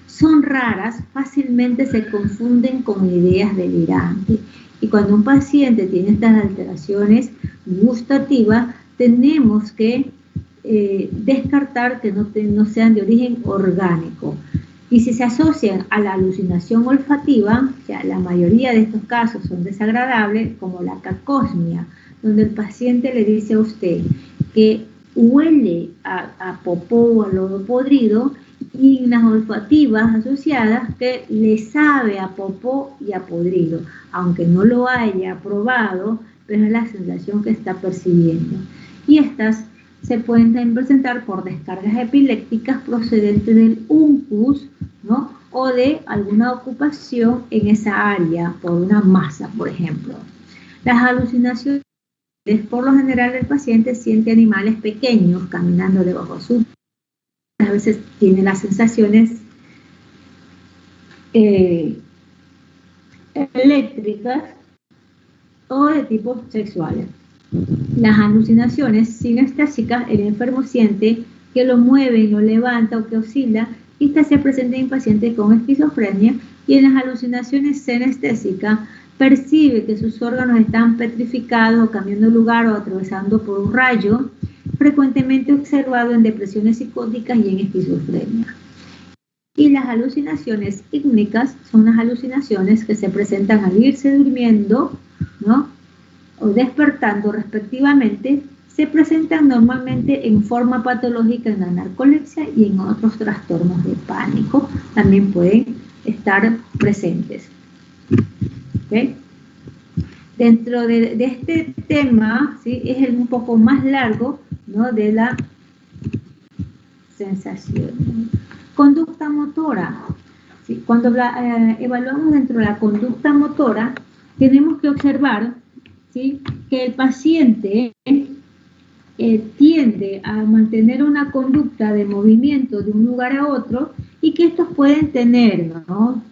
S1: son raras, fácilmente se confunden con ideas delirantes. Y cuando un paciente tiene estas alteraciones gustativas, tenemos que descartar que no sean de origen orgánico. Y si se asocian a la alucinación olfativa, ya la mayoría de estos casos son desagradables, como la cacosmia, donde el paciente le dice a usted que huele a popó o a lodo podrido, y unas olfativas asociadas que le sabe a popó y a podrido, aunque no lo haya probado, pero es la sensación que está percibiendo. Y estas se pueden también presentar por descargas epilépticas procedentes del uncus, ¿no? O de alguna ocupación en esa área, por una masa, por ejemplo. Las alucinaciones, por lo general el paciente siente animales pequeños caminando debajo de su... A veces tiene las sensaciones eléctricas o de tipo sexual. Las alucinaciones sinestésicas, el enfermo siente que lo mueve, lo levanta o que oscila, y esta se presenta en pacientes con esquizofrenia. Y en las alucinaciones senestésicas percibe que sus órganos están petrificados o cambiando de lugar o atravesando por un rayo, frecuentemente observado en depresiones psicóticas y en esquizofrenia. Y las alucinaciones ígnicas son las alucinaciones que se presentan al irse durmiendo, ¿no? O despertando respectivamente. Se presentan normalmente en forma patológica en la narcolepsia y en otros trastornos de pánico. También pueden estar presentes. ¿Okay? Dentro de este tema, ¿sí? Es un poco más largo, ¿no? De la sensación. Conducta motora. ¿Sí? Cuando evaluamos dentro de la conducta motora, tenemos que observar, ¿sí? Que el paciente tiende a mantener una conducta de movimiento de un lugar a otro, y que estos pueden tener, ¿no?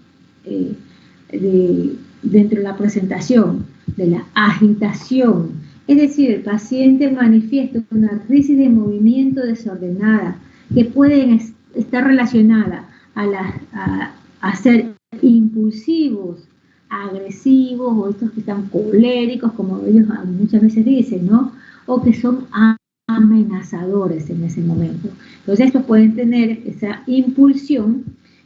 S1: Dentro de la presentación de la agitación, es decir, el paciente manifiesta una crisis de movimiento desordenada que pueden estar relacionada a ser impulsivos, agresivos, o estos que están coléricos, como ellos muchas veces dicen, ¿no? O que son amenazadores en ese momento. Entonces estos pueden tener esa impulsión,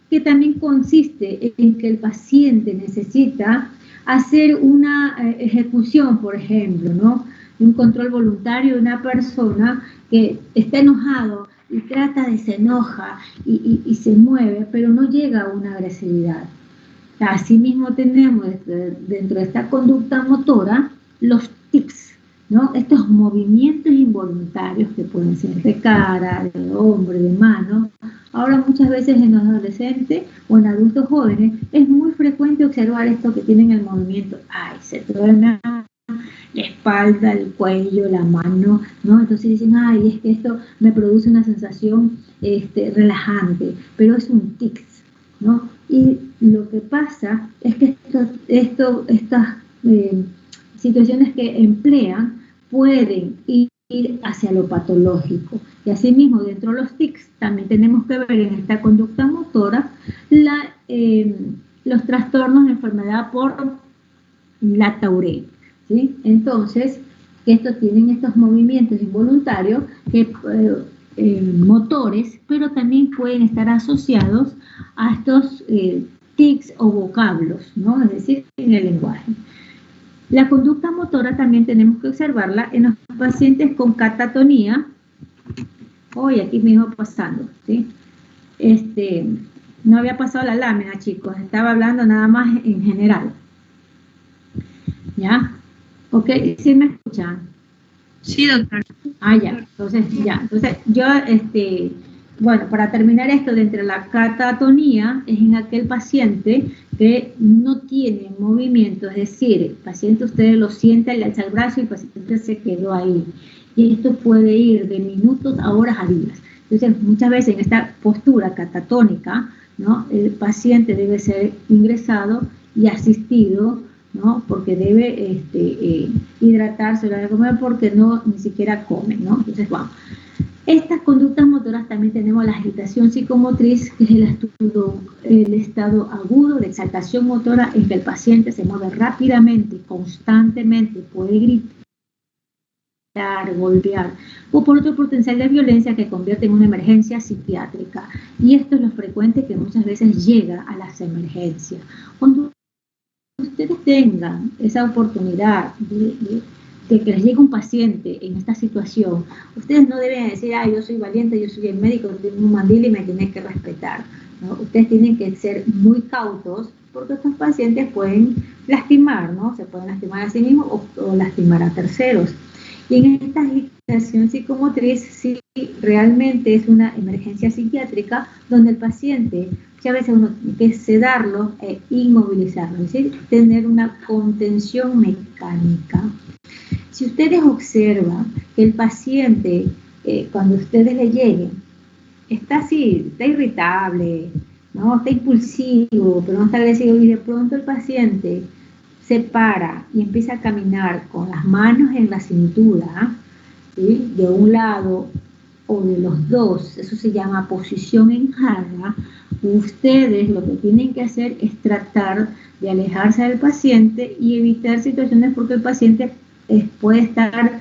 S1: que también consiste en que el paciente necesita hacer una ejecución, por ejemplo, ¿no? Un control voluntario de una persona que está enojado y se enoja y se mueve, pero no llega a una agresividad. Asimismo tenemos dentro de esta conducta motora los tics, ¿no? Estos movimientos involuntarios que pueden ser de cara, de hombro, de mano. Ahora muchas veces en los adolescentes o en adultos jóvenes es muy frecuente observar esto, que tienen el movimiento, se truena la espalda, el cuello, la mano, ¿no? Entonces dicen, es que esto me produce una sensación relajante, pero es un tic, ¿no? Y lo que pasa es que estas situaciones que emplean pueden ir hacia lo patológico. Y asimismo, dentro de los tics, también tenemos que ver en esta conducta motora los trastornos de enfermedad por la Tourette, ¿sí? Entonces, estos tienen estos movimientos involuntarios motores, pero también pueden estar asociados a estos tics o vocablos, ¿no? Es decir, en el lenguaje. La conducta motora también tenemos que observarla en los pacientes con catatonía. Hoy aquí me iba pasando, ¿sí? No había pasado la lámina, chicos, estaba hablando nada más en general. ¿Ya? ¿Ok? ¿Sí me escuchan?
S3: Sí, doctor.
S1: Ya. Entonces, yo, bueno, para terminar esto, dentro de la catatonía es en aquel paciente que no tiene movimiento, es decir, el paciente ustedes lo sienten, le alza el brazo y el paciente se quedó ahí. Y esto puede ir de minutos a horas a días. Entonces, muchas veces en esta postura catatónica, ¿no? El paciente debe ser ingresado y asistido, ¿no? Porque debe hidratarse, hora de comer, porque ni siquiera come, ¿no? Entonces, bueno, estas conductas motoras también tenemos la agitación psicomotriz, que es el estado agudo de exaltación motora en que el paciente se mueve rápidamente, constantemente, puede gritar, golpear, o por otro potencial de violencia que convierte en una emergencia psiquiátrica. Y esto es lo frecuente que muchas veces llega a las emergencias. Cuando ustedes tengan esa oportunidad de que les llegue un paciente en esta situación, ustedes no deben decir, yo soy valiente, yo soy el médico, tengo un mandil y me tienen que respetar, ¿no? Ustedes tienen que ser muy cautos porque estos pacientes pueden lastimar, ¿no? Se pueden lastimar a sí mismos o lastimar a terceros. Y en esta agitación psicomotriz, sí, realmente es una emergencia psiquiátrica donde el paciente, muchas veces uno tiene que sedarlo e inmovilizarlo, es decir, tener una contención mecánica. Si ustedes observan que el paciente, cuando ustedes le lleguen, está así, está irritable, ¿no? Está impulsivo, pero no está agresivo, y de pronto el paciente se para y empieza a caminar con las manos en la cintura, ¿sí? De un lado o de los dos, eso se llama posición en jarra. Ustedes lo que tienen que hacer es tratar de alejarse del paciente y evitar situaciones porque el paciente puede estar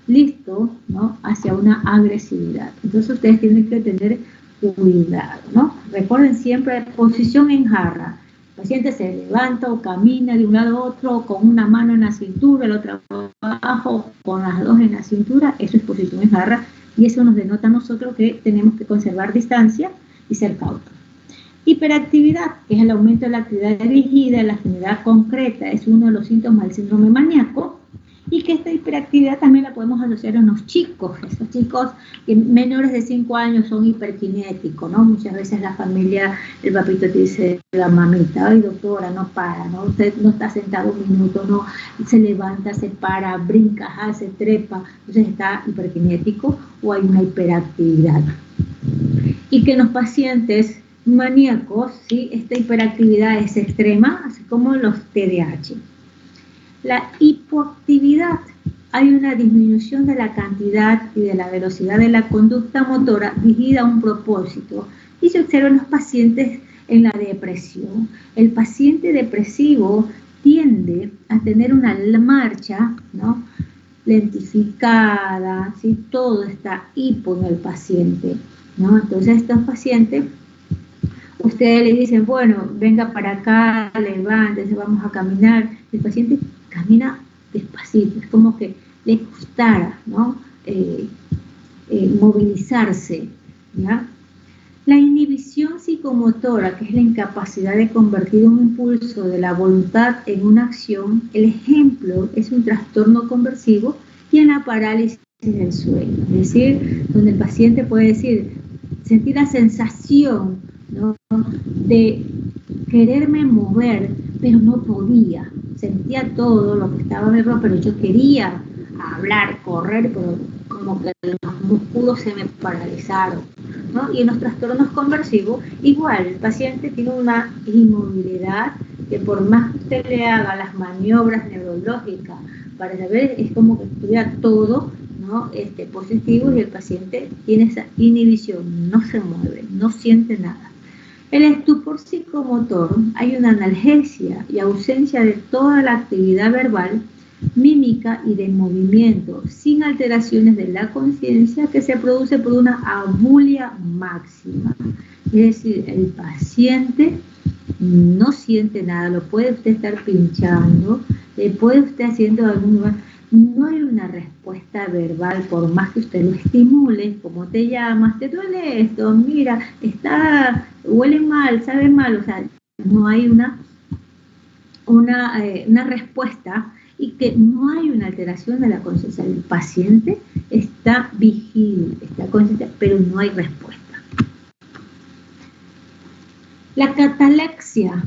S1: listo, ¿no? Hacia una agresividad. Entonces ustedes tienen que tener cuidado, ¿no? Recuerden siempre posición en jarra. El paciente se levanta o camina de un lado a otro con una mano en la cintura, la otra abajo, con las dos en la cintura. Eso es posición en jarra y eso nos denota a nosotros que tenemos que conservar distancia y ser cautos. Hiperactividad, que es el aumento de la actividad dirigida, la actividad concreta, es uno de los síntomas del síndrome maníaco, y que esta hiperactividad también la podemos asociar a los chicos, esos chicos que menores de 5 años son hiperkinéticos, ¿no? Muchas veces la familia, el papito te dice, la mamita, ay doctora, no para, ¿no? Usted no está sentado un minuto, no, se levanta, se para, brinca, se trepa, entonces está hiperkinético o hay una hiperactividad. Y que en los pacientes maníacos, ¿sí? Esta hiperactividad es extrema, así como los TDAH. La hipoactividad, hay una disminución de la cantidad y de la velocidad de la conducta motora dirigida a un propósito y se observa en los pacientes en la depresión. El paciente depresivo tiende a tener una marcha, ¿no? Lentificada, ¿sí? Todo está hipo en el paciente, ¿no? Entonces estos pacientes, ustedes le dicen, bueno, venga para acá, levántese, vamos a caminar. El paciente camina despacito, es como que le costara, ¿no? Movilizarse, ¿ya? La inhibición psicomotora, que es la incapacidad de convertir un impulso de la voluntad en una acción, el ejemplo es un trastorno conversivo y en la parálisis del sueño, es decir, donde el paciente puede sentir la sensación, ¿no? De quererme mover, pero no podía, sentía todo lo que estaba alrededor, pero yo quería hablar, correr, pero como que los músculos se me paralizaron, ¿no? Y en los trastornos conversivos, igual, el paciente tiene una inmovilidad que por más que usted le haga las maniobras neurológicas para saber, es como que estuviera todo, ¿no? Positivo, y el paciente tiene esa inhibición, no se mueve, no siente nada. El estupor psicomotor, hay una analgesia y ausencia de toda la actividad verbal, mímica y de movimiento, sin alteraciones de la conciencia, que se produce por una abulia máxima. Es decir, el paciente no siente nada, lo puede usted estar pinchando, puede usted haciendo no hay una respuesta verbal, por más que usted lo estimule, ¿cómo te llamas? ¿Te duele esto? Mira, huele mal, sabe mal, o sea, no hay una respuesta, y que no hay una alteración de la conciencia. El paciente está vigil, está consciente, pero no hay respuesta. La catalexia,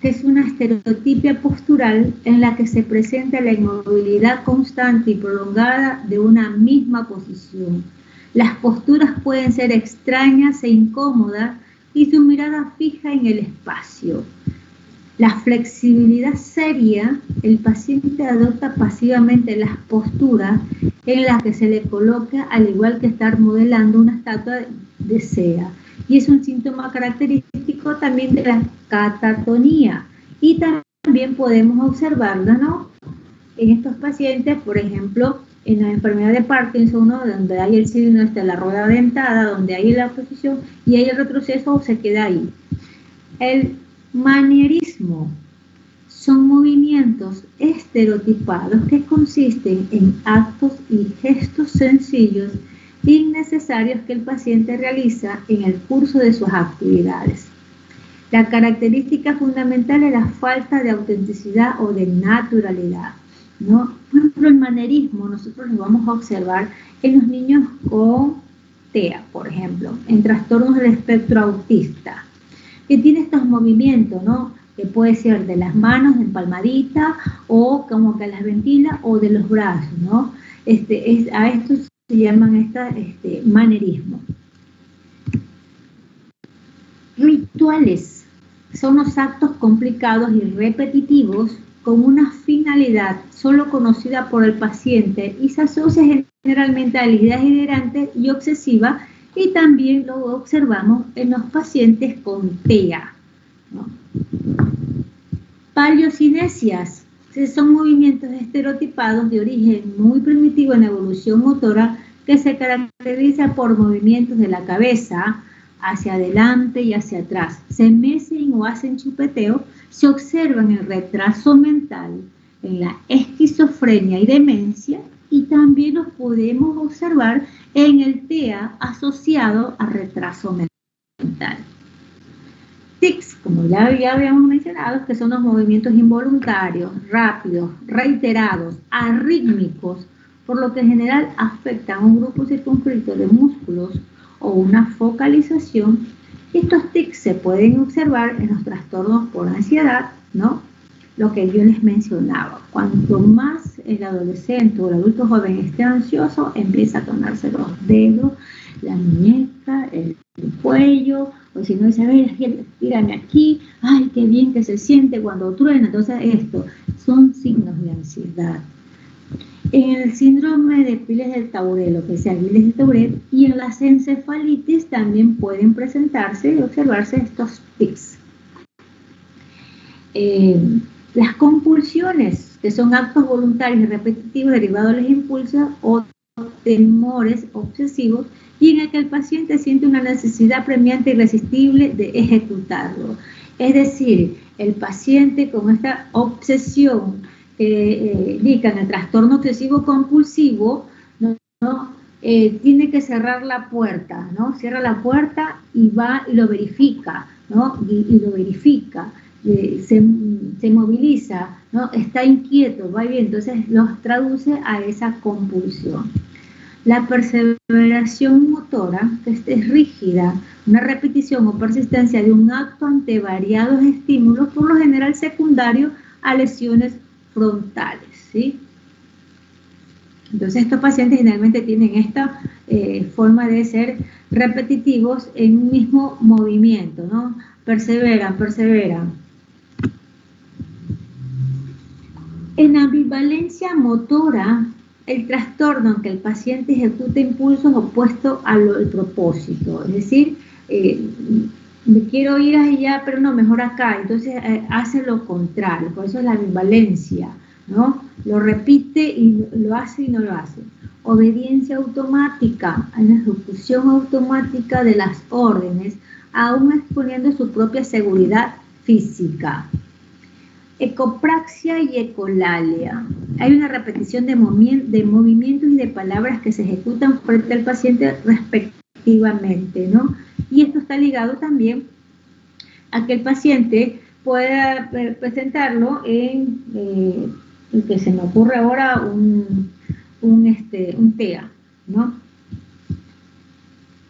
S1: que es una estereotipia postural en la que se presenta la inmovilidad constante y prolongada de una misma posición. Las posturas pueden ser extrañas e incómodas y su mirada fija en el espacio. La flexibilidad seria, el paciente adopta pasivamente las posturas en las que se le coloca, al igual que estar modelando una estatua de cera. Y es un síntoma característico también de la catatonía. Y también podemos observarla, ¿no? En estos pacientes, por ejemplo, En la enfermedad de Parkinson, ¿no? Donde hay el signo de la rueda dentada, donde hay la posición y hay el retroceso o se queda ahí. El manierismo son movimientos estereotipados que consisten en actos y gestos sencillos e innecesarios que el paciente realiza en el curso de sus actividades. La característica fundamental es la falta de autenticidad o de naturalidad, ¿no? Por ejemplo, el manierismo nosotros lo vamos a observar en los niños con TEA, por ejemplo, en trastornos del espectro autista, que tiene estos movimientos, ¿no? Que puede ser de las manos en palmadita o como que las ventila o de los brazos, ¿no? A esto se llaman manierismo. Rituales son los actos complicados y repetitivos con una finalidad solo conocida por el paciente y se asocia generalmente a la idea delirante y obsesiva, y también lo observamos en los pacientes con TEA, ¿no? Paliocinesias son movimientos estereotipados de origen muy primitivo en la evolución motora que se caracteriza por movimientos de la cabeza hacia adelante y hacia atrás. Se mecen o hacen chupeteo, se observan el retraso mental, en la esquizofrenia y demencia, y también los podemos observar en el TEA asociado a retraso mental. Tics, como ya habíamos mencionado, que son los movimientos involuntarios, rápidos, reiterados, arrítmicos, por lo que en general afectan a un grupo circunscrito de músculos o una focalización. Estos tics se pueden observar en los trastornos por ansiedad, ¿no? Lo que yo les mencionaba, cuanto más el adolescente o el adulto joven esté ansioso, empieza a tornarse los dedos, la muñeca, el cuello, o si no dice, a ver, tírame aquí, ay, qué bien que se siente cuando truena. Entonces estos son signos de ansiedad. En el síndrome de Piles del Tourette, lo que sea Piles del Tourette, y en las encefalitis también pueden presentarse y observarse estos tics. Las compulsiones, que son actos voluntarios y repetitivos derivados de los impulsos o temores obsesivos, y en el que el paciente siente una necesidad premiante e irresistible de ejecutarlo. Es decir, el paciente con esta obsesión que indica en el trastorno obsesivo compulsivo, tiene que cerrar la puerta, ¿no? Cierra la puerta y va y lo verifica, ¿no? Y lo verifica, se moviliza, ¿no? Está inquieto, va bien, entonces los traduce a esa compulsión. La perseveración motora, que es rígida, una repetición o persistencia de un acto ante variados estímulos, por lo general secundario a lesiones frontales, ¿sí? Entonces estos pacientes generalmente tienen esta forma de ser repetitivos en un mismo movimiento, ¿no? Perseveran. En ambivalencia motora, el trastorno en que el paciente ejecuta impulsos opuestos al propósito, es decir, me quiero ir allá, pero no, mejor acá, entonces hace lo contrario, por eso es la ambivalencia, ¿no? Lo repite y lo hace y no lo hace. Obediencia automática, en la ejecución automática de las órdenes, aún exponiendo su propia seguridad física. Ecopraxia y ecolalia. Hay una repetición de movimientos y de palabras que se ejecutan frente al paciente respectivamente, ¿no? Y esto está ligado también a que el paciente pueda presentarlo en, el que se me ocurre ahora, un TEA, ¿no?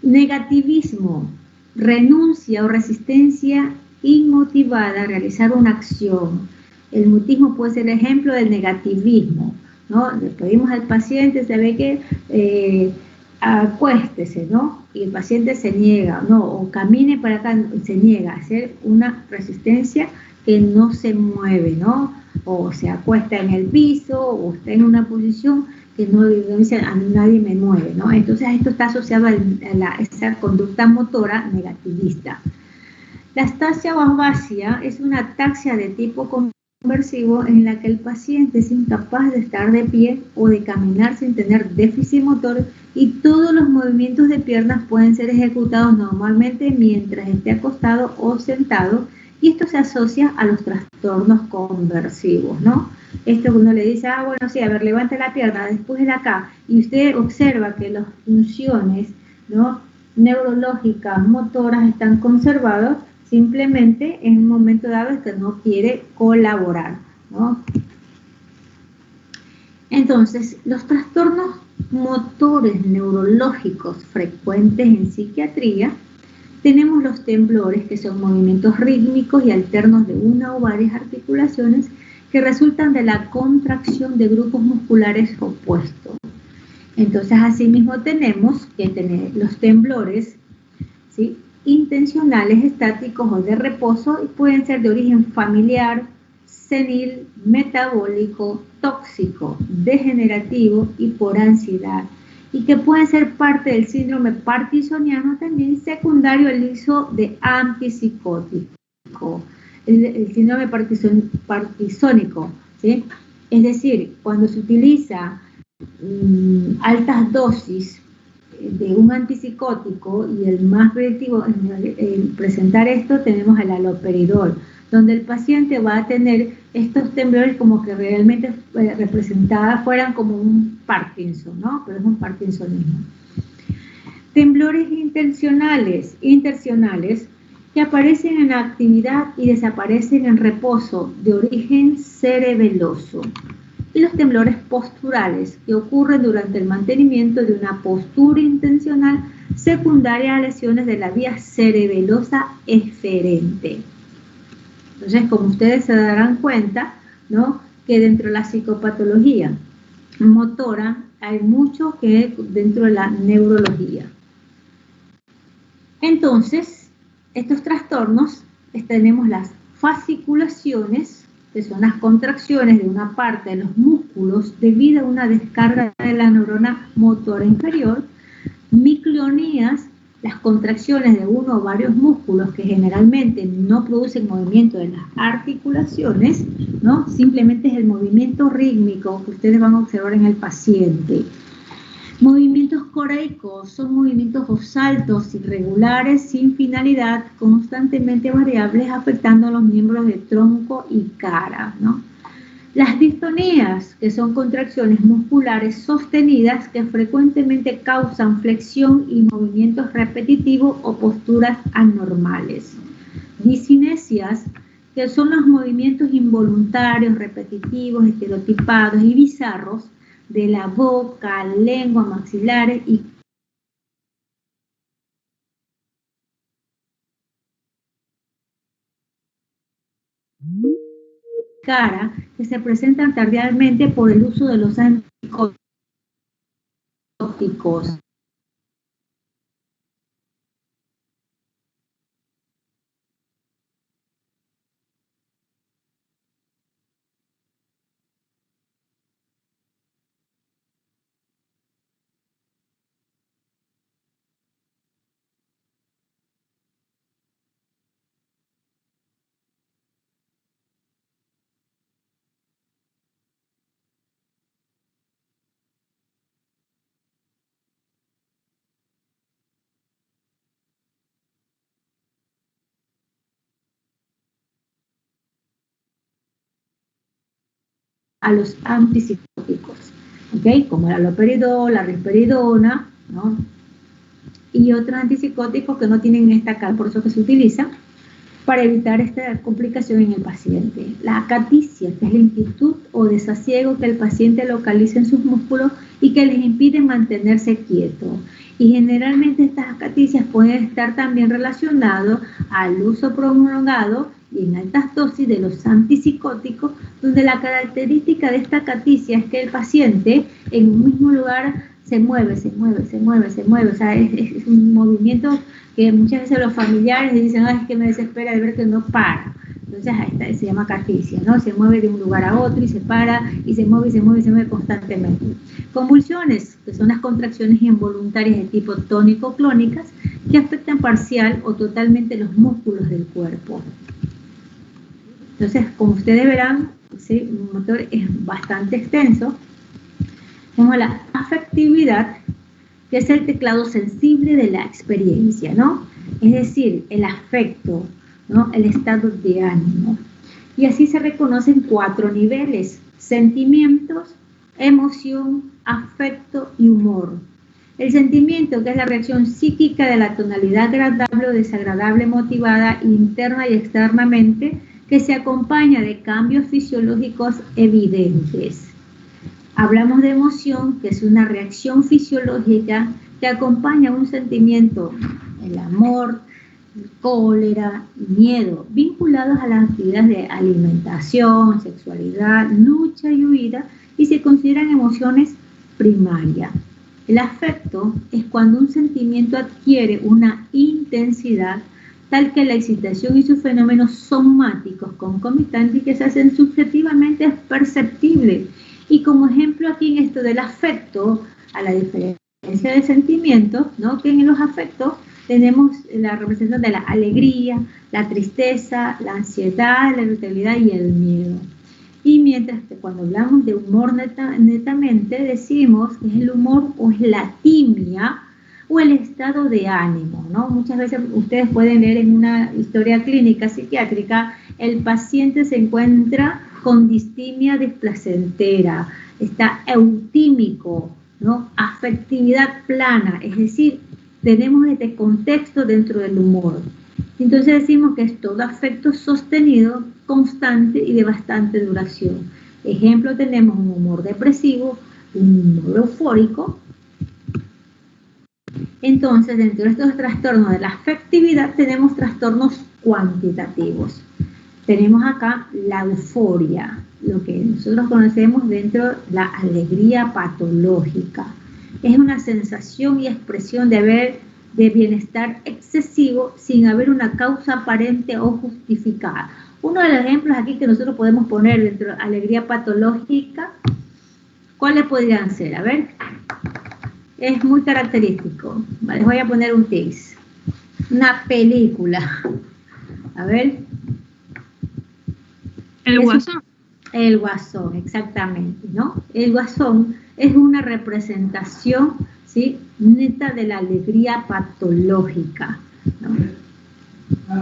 S1: Negativismo, renuncia o resistencia inmotivada a realizar una acción. El mutismo puede ser el ejemplo del negativismo, ¿no? Le pedimos al paciente, se ve que acuéstese, ¿no? Y el paciente se niega, ¿no? O camine para acá, se niega a hacer una resistencia que no se mueve, ¿no? O se acuesta en el piso, o está en una posición que no dice, a mí nadie me mueve, ¿no? Entonces esto está asociado a esa conducta motora negativista. La ataxia o afasia es una ataxia de tipo conversivo en la que el paciente es incapaz de estar de pie o de caminar sin tener déficit motor y todos los movimientos de piernas pueden ser ejecutados normalmente mientras esté acostado o sentado, y esto se asocia a los trastornos conversivos, ¿no? Esto uno le dice, bueno, sí, a ver, levante la pierna, después de acá, y usted observa que las funciones, ¿no?, neurológicas, motoras están conservadas, simplemente en un momento dado es que no quiere colaborar, ¿no? Entonces, los trastornos motores neurológicos frecuentes en psiquiatría, tenemos los temblores, que son movimientos rítmicos y alternos de una o varias articulaciones que resultan de la contracción de grupos musculares opuestos. Entonces, asimismo tenemos que tener los temblores, ¿sí?, intencionales, estáticos o de reposo, y pueden ser de origen familiar, senil, metabólico, tóxico, degenerativo y por ansiedad, y que pueden ser parte del síndrome parkinsoniano, también secundario al uso de antipsicótico, el síndrome parkinsónico, ¿sí? Es decir, cuando se utiliza altas dosis de un antipsicótico, y el más predictivo en presentar esto tenemos el haloperidol, donde el paciente va a tener estos temblores como que realmente representadas fueran como un Parkinson, ¿no? Pero es un parkinsonismo. Temblores intencionales, intercionales, que aparecen en actividad y desaparecen en reposo, de origen cerebeloso. Y los temblores posturales, que ocurren durante el mantenimiento de una postura intencional secundaria a lesiones de la vía cerebelosa eferente. Entonces, como ustedes se darán cuenta, ¿no?, que dentro de la psicopatología motora hay mucho que dentro de la neurología. Entonces, estos trastornos, tenemos las fasciculaciones, que son las contracciones de una parte de los músculos debido a una descarga de la neurona motora inferior, miclonías, las contracciones de uno o varios músculos que generalmente no producen movimiento de las articulaciones, ¿no? Simplemente es el movimiento rítmico que ustedes van a observar en el paciente. Movimientos coreicos son movimientos o saltos irregulares sin finalidad, constantemente variables, afectando a los miembros de tronco y cara, ¿no? Las distonías, que son contracciones musculares sostenidas que frecuentemente causan flexión y movimientos repetitivos o posturas anormales. Discinesias, que son los movimientos involuntarios, repetitivos, estereotipados y bizarros de la boca, lengua, maxilares y cara, que se presentan tardíamente por el uso de los antipsicóticos. A los antipsicóticos, ¿okay?, como el haloperidol, la risperidona, ¿no?, y otros antipsicóticos que no tienen esta carga, por eso que se utiliza para evitar esta complicación en el paciente. La acaticia, que es la inquietud o desasiego que el paciente localiza en sus músculos y que les impide mantenerse quieto. Y generalmente estas acaticias pueden estar también relacionadas al uso prolongado y en altas dosis de los antipsicóticos, donde la característica de esta acaticia es que el paciente en un mismo lugar se mueve, o sea, es un movimiento que muchas veces los familiares dicen, es que me desespera de ver que no para. Entonces se llama acaticia, ¿no? Se mueve de un lugar a otro y se para y se mueve constantemente. Convulsiones, que son las contracciones involuntarias de tipo tónico-clónicas que afectan parcial o totalmente los músculos del cuerpo. Entonces, como ustedes verán, ¿sí? Un motor es bastante extenso. Tenemos la afectividad, que es el teclado sensible de la experiencia, ¿no? Es decir, el afecto, ¿no? El estado de ánimo. Y así se reconocen 4 niveles: sentimientos, emoción, afecto y humor. El sentimiento, que es la reacción psíquica de la tonalidad agradable o desagradable motivada interna y externamente, que se acompaña de cambios fisiológicos evidentes. Hablamos de emoción, que es una reacción fisiológica que acompaña un sentimiento, el amor, cólera y miedo, vinculados a las actividades de alimentación, sexualidad, lucha y huida, y se consideran emociones primarias. El afecto es cuando un sentimiento adquiere una intensidad tal que la excitación y sus fenómenos somáticos concomitantes que se hacen subjetivamente perceptibles. Y como ejemplo aquí en esto del afecto, a la diferencia del sentimiento, ¿no? Que en los afectos tenemos la representación de la alegría, la tristeza, la ansiedad, la irritabilidad y el miedo. Y mientras que cuando hablamos de humor netamente decimos que es el humor o es la timia o el estado de ánimo, ¿no? Muchas veces ustedes pueden leer en una historia clínica psiquiátrica, el paciente se encuentra con distimia displacentera, está eutímico, ¿no? Afectividad plana, es decir, tenemos este contexto dentro del humor. Entonces decimos que es todo afecto sostenido, constante y de bastante duración. Ejemplo, tenemos un humor depresivo, un humor eufórico. Entonces, dentro de estos trastornos de la afectividad tenemos trastornos cuantitativos. Tenemos acá la euforia, lo que nosotros conocemos dentro de la alegría patológica. Es una sensación y expresión de bienestar excesivo sin haber una causa aparente o justificada. Uno de los ejemplos aquí que nosotros podemos poner dentro de alegría patológica, ¿cuáles podrían ser? A ver, es muy característico. Les voy a poner un tips. Una película. A ver.
S3: El Guasón.
S1: El Guasón, exactamente, ¿no? El Guasón es una representación, ¿sí?, neta de la alegría patológica, ¿no?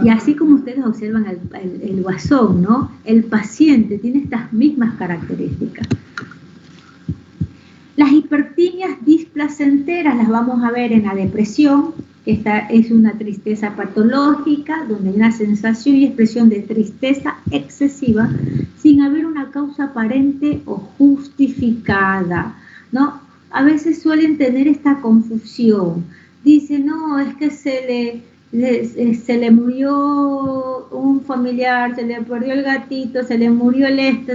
S1: Y así como ustedes observan el Guasón, ¿no? El paciente tiene estas mismas características. Las hipertimias displacenteras las vamos a ver en la depresión. Esta es una tristeza patológica donde hay una sensación y expresión de tristeza excesiva sin haber una causa aparente o justificada, ¿no? A veces suelen tener esta confusión. Dicen, no, es que se le murió un familiar, se le perdió el gatito, se le murió el esto,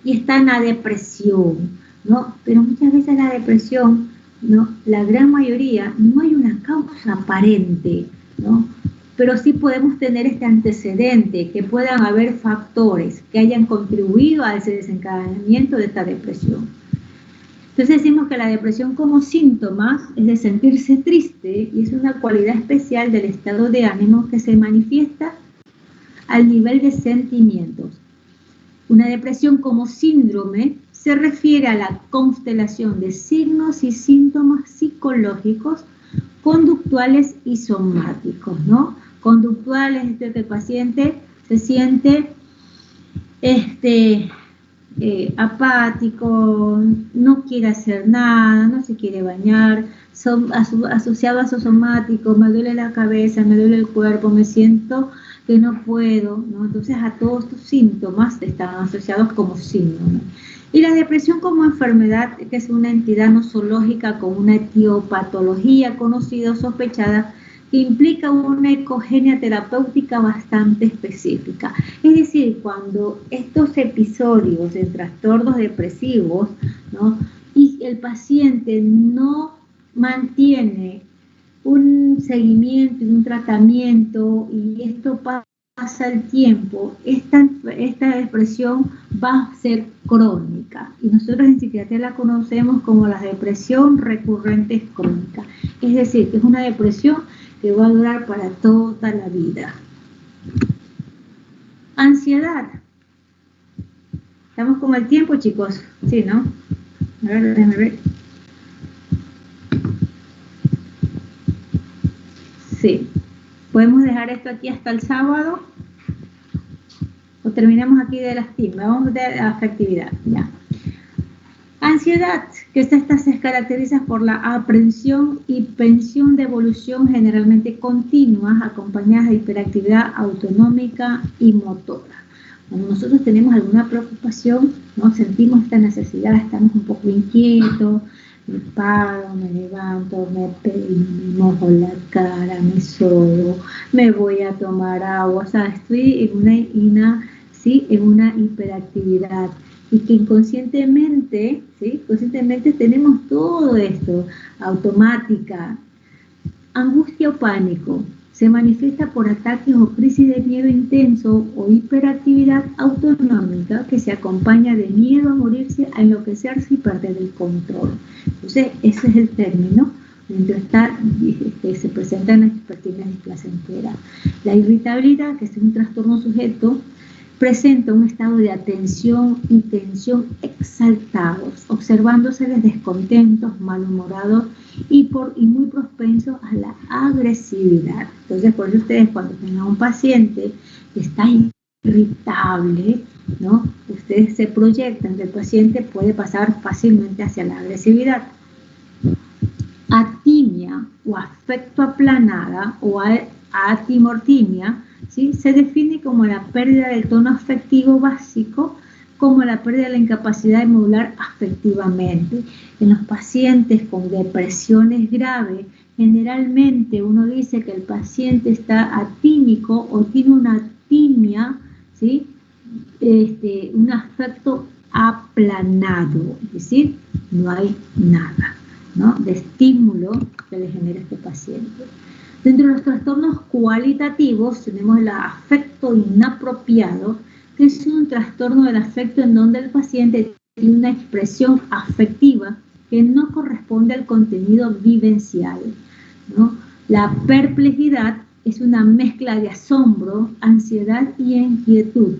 S1: y está en la depresión, ¿no? Pero muchas veces la depresión, ¿no? La gran mayoría, no hay una causa aparente, ¿no? Pero sí podemos tener este antecedente, que puedan haber factores que hayan contribuido a ese desencadenamiento de esta depresión. Entonces decimos que la depresión como síntoma es de sentirse triste y es una cualidad especial del estado de ánimo que se manifiesta al nivel de sentimientos. Una depresión como síndrome se refiere a la constelación de signos y síntomas psicológicos, conductuales y somáticos, ¿no? Conductuales es que el paciente se siente apático, no quiere hacer nada, no se quiere bañar, asociado a su somático, me duele la cabeza, me duele el cuerpo, me siento que no puedo, ¿no? Entonces a todos estos síntomas están asociados como síndrome. Y la depresión como enfermedad, que es una entidad nosológica con una etiopatología conocida o sospechada, que implica una ecogenia terapéutica bastante específica. Es decir, cuando estos episodios de trastornos depresivos, ¿no?, y el paciente no mantiene un seguimiento y un tratamiento, y esto pasa el tiempo, esta depresión va a ser crónica. Y nosotros en psiquiatría la conocemos como la depresión recurrente crónica. Es decir, que es una depresión que va a durar para toda la vida. Ansiedad ¿Estamos con el tiempo, chicos? Sí, ¿no? A ver, déjenme ver. Sí. ¿Podemos dejar esto aquí hasta el sábado? ¿O terminamos aquí de las TIC? Vamos de la afectividad, ya. Ansiedad, que esta se caracteriza por la aprensión y pensión de evolución generalmente continuas, acompañadas de hiperactividad autonómica y motora. Cuando nosotros tenemos alguna preocupación, ¿no? Sentimos esta necesidad, estamos un poco inquietos, me paro, me levanto, me peino, me mojo la cara, me sobo, me voy a tomar agua, o sea, estoy en una hiperactividad. Y que inconscientemente, ¿sí? Conscientemente tenemos todo esto, automática. Angustia o pánico se manifiesta por ataques o crisis de miedo intenso o hiperactividad autonómica que se acompaña de miedo a morirse, a enloquecerse y perder el control. Entonces, ese es el término. Dentro está, se presentan las hipertimia displacentera. La irritabilidad, que es un trastorno sujeto, presenta un estado de atención y tensión exaltados, observándoseles descontentos, malhumorados y muy propensos a la agresividad. Entonces, por eso ustedes cuando tengan un paciente que está irritable, ¿no? Ustedes se proyectan que el paciente puede pasar fácilmente hacia la agresividad. Atimia o afecto aplanada o atimortimia, ¿sí? Se define como la pérdida del tono afectivo básico, como la pérdida de la incapacidad de modular afectivamente. En los pacientes con depresiones graves, generalmente uno dice que el paciente está atímico o tiene una atimia, ¿sí? Un afecto aplanado, es decir, no hay nada, ¿no? De estímulo que le genera este paciente. Dentro de los trastornos cualitativos tenemos el afecto inapropiado, que es un trastorno del afecto en donde el paciente tiene una expresión afectiva que no corresponde al contenido vivencial, ¿no? La perplejidad es una mezcla de asombro, ansiedad y inquietud,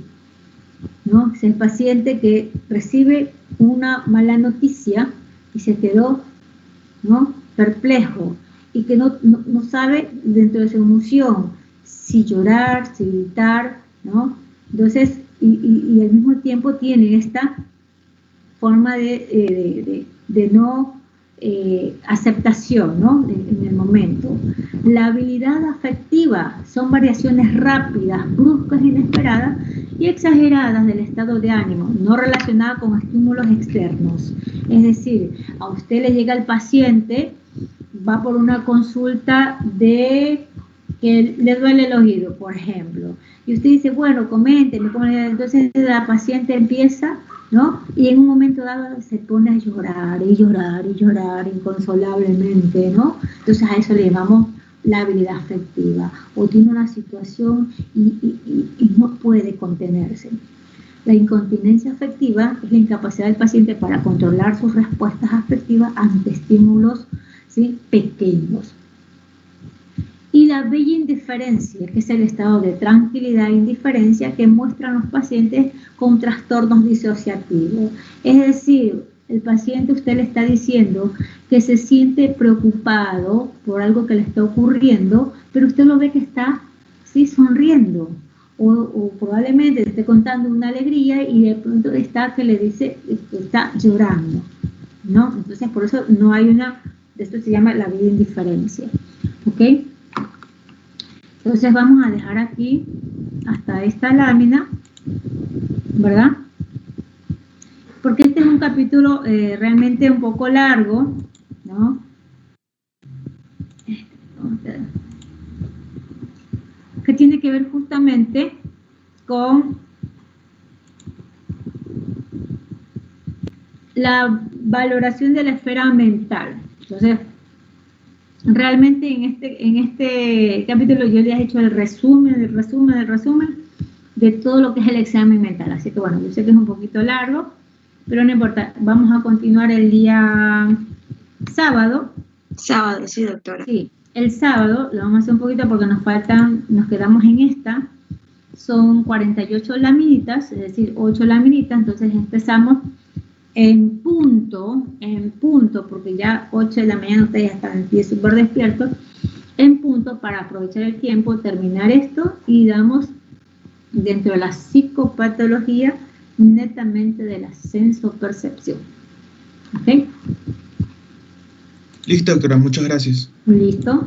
S1: ¿no? Es el paciente que recibe una mala noticia y se quedó, ¿no? Perplejo, y que no sabe dentro de su emoción si llorar, si gritar, ¿no? Entonces, y al mismo tiempo tiene esta forma de no aceptación, ¿no? En el momento. La habilidad afectiva son variaciones rápidas, bruscas, inesperadas y exageradas del estado de ánimo, no relacionadas con estímulos externos. Es decir, a usted le llega el paciente, va por una consulta de que le duele el oído, por ejemplo, y usted dice, bueno, coménteme, entonces la paciente empieza, ¿no? Y en un momento dado se pone a llorar y llorar y llorar inconsolablemente, ¿no? Entonces a eso le llamamos la habilidad afectiva, o tiene una situación y no puede contenerse. La incontinencia afectiva es la incapacidad del paciente para controlar sus respuestas afectivas ante estímulos, ¿sí? Pequeños. Y la bella indiferencia, que es el estado de tranquilidad e indiferencia que muestran los pacientes con trastornos disociativos. Es decir, el paciente, usted le está diciendo que se siente preocupado por algo que le está ocurriendo, pero usted lo ve que está, ¿sí? Sonriendo. O probablemente esté contando una alegría y de pronto está que le dice que está llorando, ¿no? Entonces, por eso no hay esto se llama la bella indiferencia, ¿ok? Entonces vamos a dejar aquí hasta esta lámina, ¿verdad? Porque este es un capítulo realmente un poco largo, ¿no? Que tiene que ver justamente con la valoración de la esfera mental. Entonces, realmente en este capítulo yo les he hecho el resumen de todo lo que es el examen mental. Así que bueno, yo sé que es un poquito largo, pero no importa. Vamos a continuar el día sábado.
S3: Sábado, sí, doctora.
S1: Sí, el sábado lo vamos a hacer un poquito porque nos quedamos en esta, son 48 laminitas, es decir, 8 laminitas, entonces empezamos en punto, porque ya 8 de la mañana ustedes ya están en pie súper despiertos, en punto para aprovechar el tiempo, terminar esto y damos dentro de la psicopatología netamente de la sensopercepción. ¿Ok?
S2: Listo, doctora, muchas gracias.
S1: Listo.